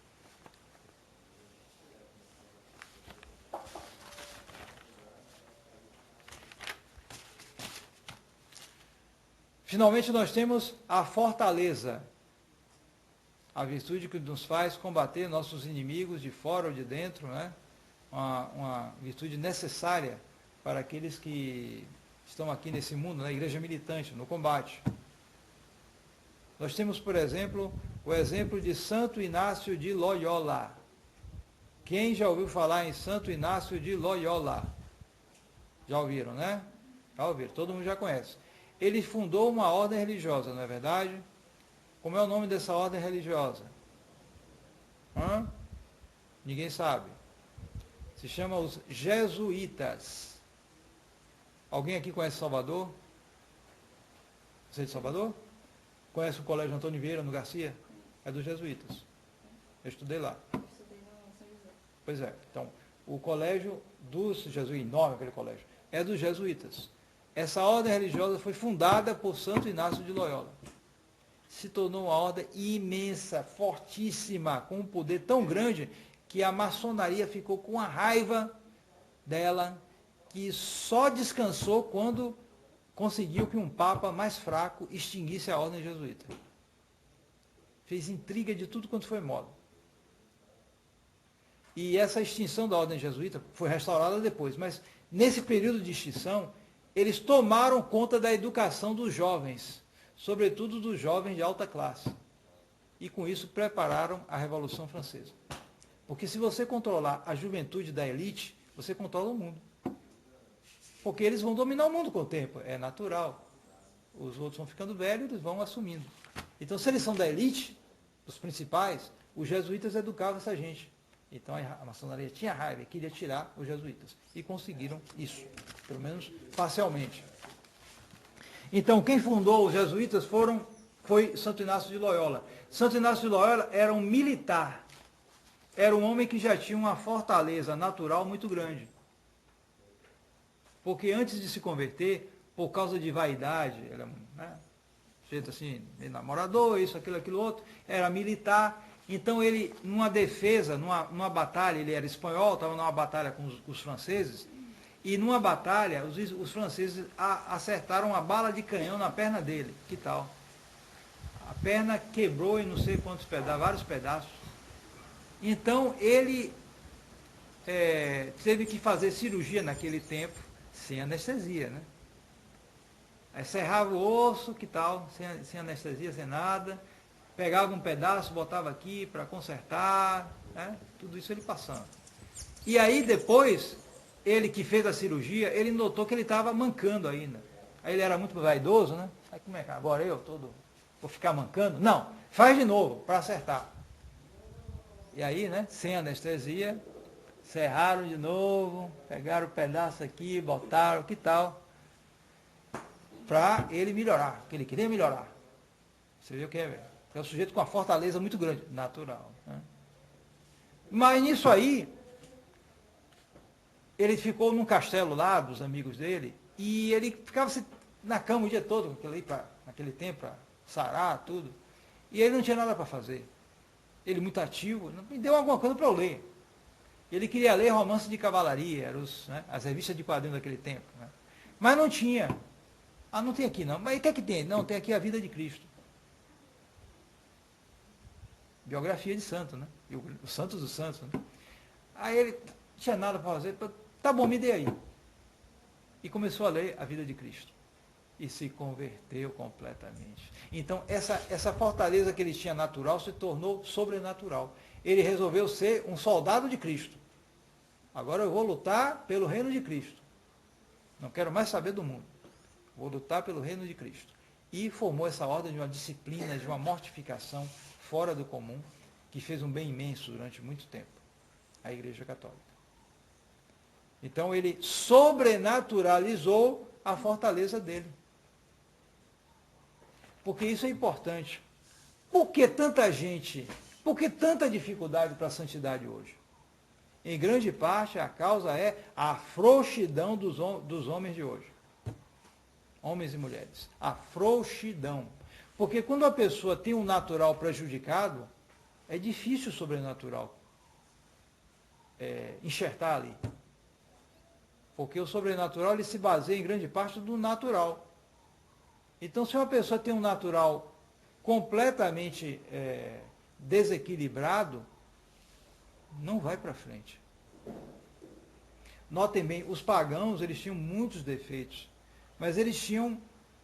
[SPEAKER 1] Finalmente nós temos a fortaleza, a virtude que nos faz combater nossos inimigos de fora ou de dentro, né? Uma virtude necessária para aqueles que estão aqui nesse mundo, na igreja militante, no combate. Nós temos, por exemplo, o exemplo de Santo Inácio de Loyola. Quem já ouviu falar em Santo Inácio de Loyola? Já ouviram, né? Já ouviram, todo mundo já conhece. Ele fundou uma ordem religiosa, não é verdade? Como é o nome dessa ordem religiosa? Ninguém sabe. Se chama os Jesuítas. Alguém aqui conhece Salvador? Você é de Salvador? Conhece o Colégio Antônio Vieira, no Garcia? É dos Jesuítas. Eu estudei lá.
[SPEAKER 2] Eu estudei no São José.
[SPEAKER 1] Pois é. Então, o colégio dos Jesuítas, enorme aquele colégio, é dos Jesuítas. Essa ordem religiosa foi fundada por Santo Inácio de Loyola. Se tornou uma ordem imensa, fortíssima, com um poder tão grande que a maçonaria ficou com a raiva dela, que só descansou quando conseguiu que um papa mais fraco extinguisse a ordem jesuíta. Fez intriga de tudo quanto foi modo. E essa extinção da ordem jesuíta foi restaurada depois, mas nesse período de extinção, eles tomaram conta da educação dos jovens, sobretudo dos jovens de alta classe. E com isso prepararam a Revolução Francesa. Porque se você controlar a juventude da elite, você controla o mundo. Porque eles vão dominar o mundo com o tempo, é natural. Os outros vão ficando velhos, eles vão assumindo. Então, se eles são da elite, os principais, os jesuítas educavam essa gente. Então, a maçonaria tinha raiva e queria tirar os jesuítas. E conseguiram isso, pelo menos parcialmente. Então, quem fundou os jesuítas foi Santo Inácio de Loyola. Santo Inácio de Loyola era um militar. era um homem que já tinha uma fortaleza natural muito grande. Porque antes de se converter, por causa de vaidade, ele, né, jeito assim, namorador, isso, aquilo outro, era militar. Então ele, numa defesa, numa batalha, ele era espanhol, estava numa batalha com os franceses, e numa batalha, os franceses acertaram uma bala de canhão na perna dele. Que tal? A perna quebrou em não sei quantos pedaços, vários pedaços. Então ele teve que fazer cirurgia naquele tempo, sem anestesia, né? Aí serrava o osso, que tal? Sem anestesia, sem nada. Pegava um pedaço, botava aqui para consertar, né? Tudo isso ele passando. E aí depois, ele que fez a cirurgia, ele notou que ele estava mancando ainda. Aí ele era muito vaidoso, né? Aí como é que agora eu vou ficar mancando? Não, faz de novo, para acertar. E aí, né, sem anestesia, serraram de novo, pegaram o pedaço aqui, botaram, que tal? Para ele melhorar, porque ele queria melhorar. Você vê o que é, velho? É um sujeito com uma fortaleza muito grande, natural. Né? Mas nisso aí, ele ficou num castelo lá, dos amigos dele, e ele ficava na cama o dia todo, naquele tempo, para sarar, tudo. E ele não tinha nada para fazer. Ele muito ativo, me deu alguma coisa para eu ler. Ele queria ler romance de cavalaria, eram as revistas de quadrinhos daquele tempo. Né? Mas não tinha. Ah, não tem aqui não. Mas o que é que tem? Não, tem aqui a vida de Cristo. Biografia de santo, né? Os santos dos santos. Né? Aí ele não tinha nada para fazer. Tá bom, me dê aí. E começou a ler a vida de Cristo. E se converteu completamente. Então, essa fortaleza que ele tinha natural se tornou sobrenatural. Ele resolveu ser um soldado de Cristo. Agora eu vou lutar pelo reino de Cristo. Não quero mais saber do mundo. Vou lutar pelo reino de Cristo. E formou essa ordem de uma disciplina, de uma mortificação fora do comum, que fez um bem imenso durante muito tempo. A Igreja Católica. Então ele sobrenaturalizou a fortaleza dele. Porque isso é importante. Por que tanta gente, por que tanta dificuldade para a santidade hoje? Em grande parte, a causa é a frouxidão dos homens de hoje. Homens e mulheres. A frouxidão. Porque quando a pessoa tem um natural prejudicado, é difícil o sobrenatural enxertar ali. Porque o sobrenatural ele se baseia em grande parte do natural. Então, se uma pessoa tem um natural completamente desequilibrado, não vai para frente. Notem bem, os pagãos eles tinham muitos defeitos, mas eles tinham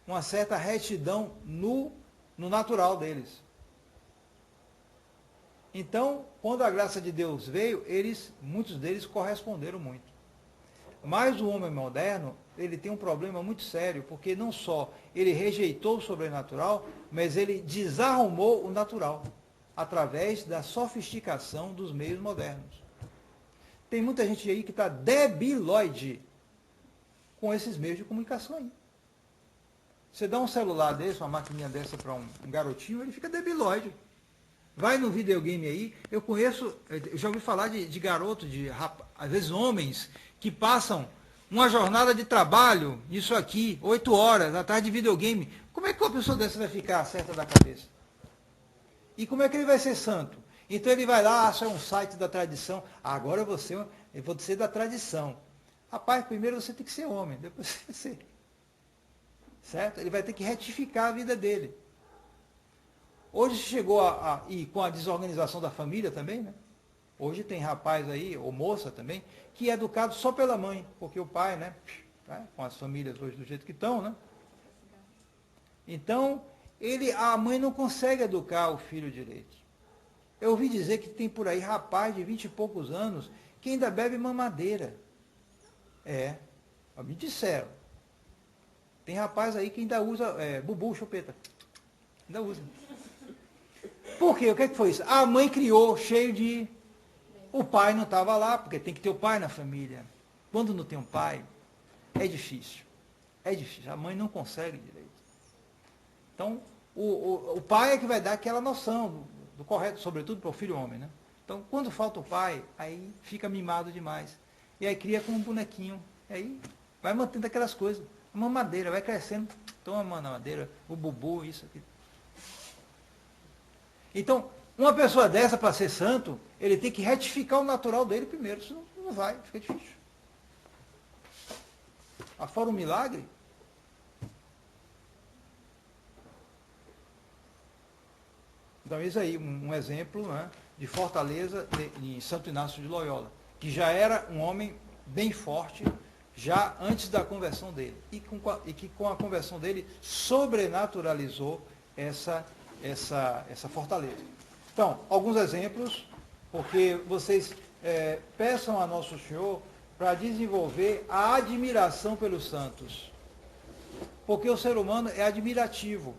[SPEAKER 1] uma certa retidão no natural deles. Então, quando a graça de Deus veio, muitos deles corresponderam muito. Mas o homem moderno, ele tem um problema muito sério, porque não só ele rejeitou o sobrenatural, mas ele desarrumou o natural, através da sofisticação dos meios modernos. Tem muita gente aí que está debilóide com esses meios de comunicação aí. Você dá um celular desse, uma maquininha dessa para um garotinho, ele fica debilóide. Vai no videogame aí, eu já ouvi falar de garotos, às vezes homens, que passam uma jornada de trabalho, isso aqui, 8 horas, atrás de videogame. Como é que uma pessoa dessa vai ficar certa da cabeça? E como é que ele vai ser santo? Então ele vai lá, acha um site da tradição. Agora eu vou ser da tradição. Rapaz, primeiro você tem que ser homem, depois você vai ser. Certo? Ele vai ter que retificar a vida dele. Hoje chegou e com a desorganização da família também, né? Hoje tem rapaz aí, ou moça também, que é educado só pela mãe, porque o pai, né? Com as famílias hoje do jeito que estão, né? Então, a mãe não consegue educar o filho direito. Eu ouvi dizer que tem por aí rapaz de 20 e poucos anos que ainda bebe mamadeira. Me disseram. Tem rapaz aí que ainda usa bubu, chupeta. Ainda usa. Por quê? O que foi isso? A mãe criou cheio de... O pai não estava lá, porque tem que ter o pai na família. Quando não tem um pai, é difícil. É difícil. A mãe não consegue direito. Então, o pai é que vai dar aquela noção do correto, sobretudo para o filho homem, né? Então, quando falta o pai, aí fica mimado demais. E aí cria como um bonequinho. E aí vai mantendo aquelas coisas. Uma madeira, vai crescendo. Toma uma madeira, o bubu, isso aqui. Então, uma pessoa dessa, para ser santo, ele tem que retificar o natural dele primeiro. Senão não vai, fica difícil. Afora um milagre, então, isso aí, um exemplo, né, de fortaleza em Santo Inácio de Loyola, que já era um homem bem forte, já antes da conversão dele, e que com a conversão dele sobrenaturalizou essa fortaleza. Então, alguns exemplos, porque vocês peçam a Nosso Senhor para desenvolver a admiração pelos santos, porque o ser humano é admirativo.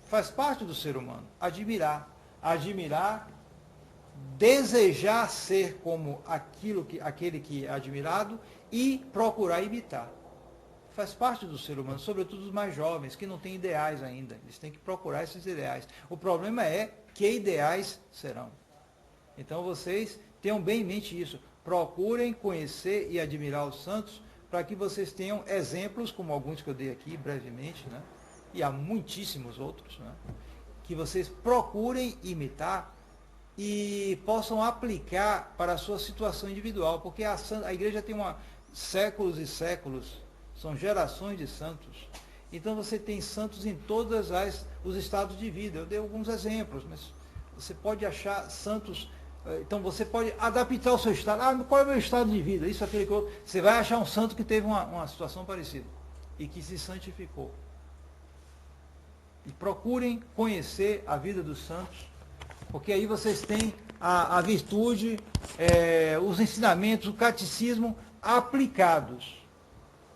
[SPEAKER 1] Faz parte do ser humano, admirar, desejar ser como aquele que é admirado e procurar imitar. Faz parte do ser humano, sobretudo os mais jovens, que não têm ideais ainda. Eles têm que procurar esses ideais. O problema é que ideais serão. Então vocês tenham bem em mente isso. Procurem conhecer e admirar os santos para que vocês tenham exemplos, como alguns que eu dei aqui brevemente, né? E há muitíssimos outros, né, que vocês procurem imitar e possam aplicar para a sua situação individual, porque a igreja tem séculos e séculos, são gerações de santos. Então você tem santos em todos os estados de vida. Eu dei alguns exemplos, mas você pode achar santos. Então você pode adaptar o seu estado. Ah, qual é o meu estado de vida? Isso, aquele que você vai achar um santo que teve uma situação parecida e que se santificou. E procurem conhecer a vida dos santos, porque aí vocês têm a virtude, os ensinamentos, o catecismo aplicados.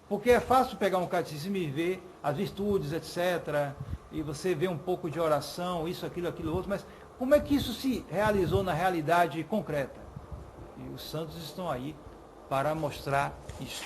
[SPEAKER 1] Porque é fácil pegar um catecismo e ver as virtudes, etc. E você vê um pouco de oração, isso, aquilo outro, mas como é que isso se realizou na realidade concreta? E os santos estão aí para mostrar isso.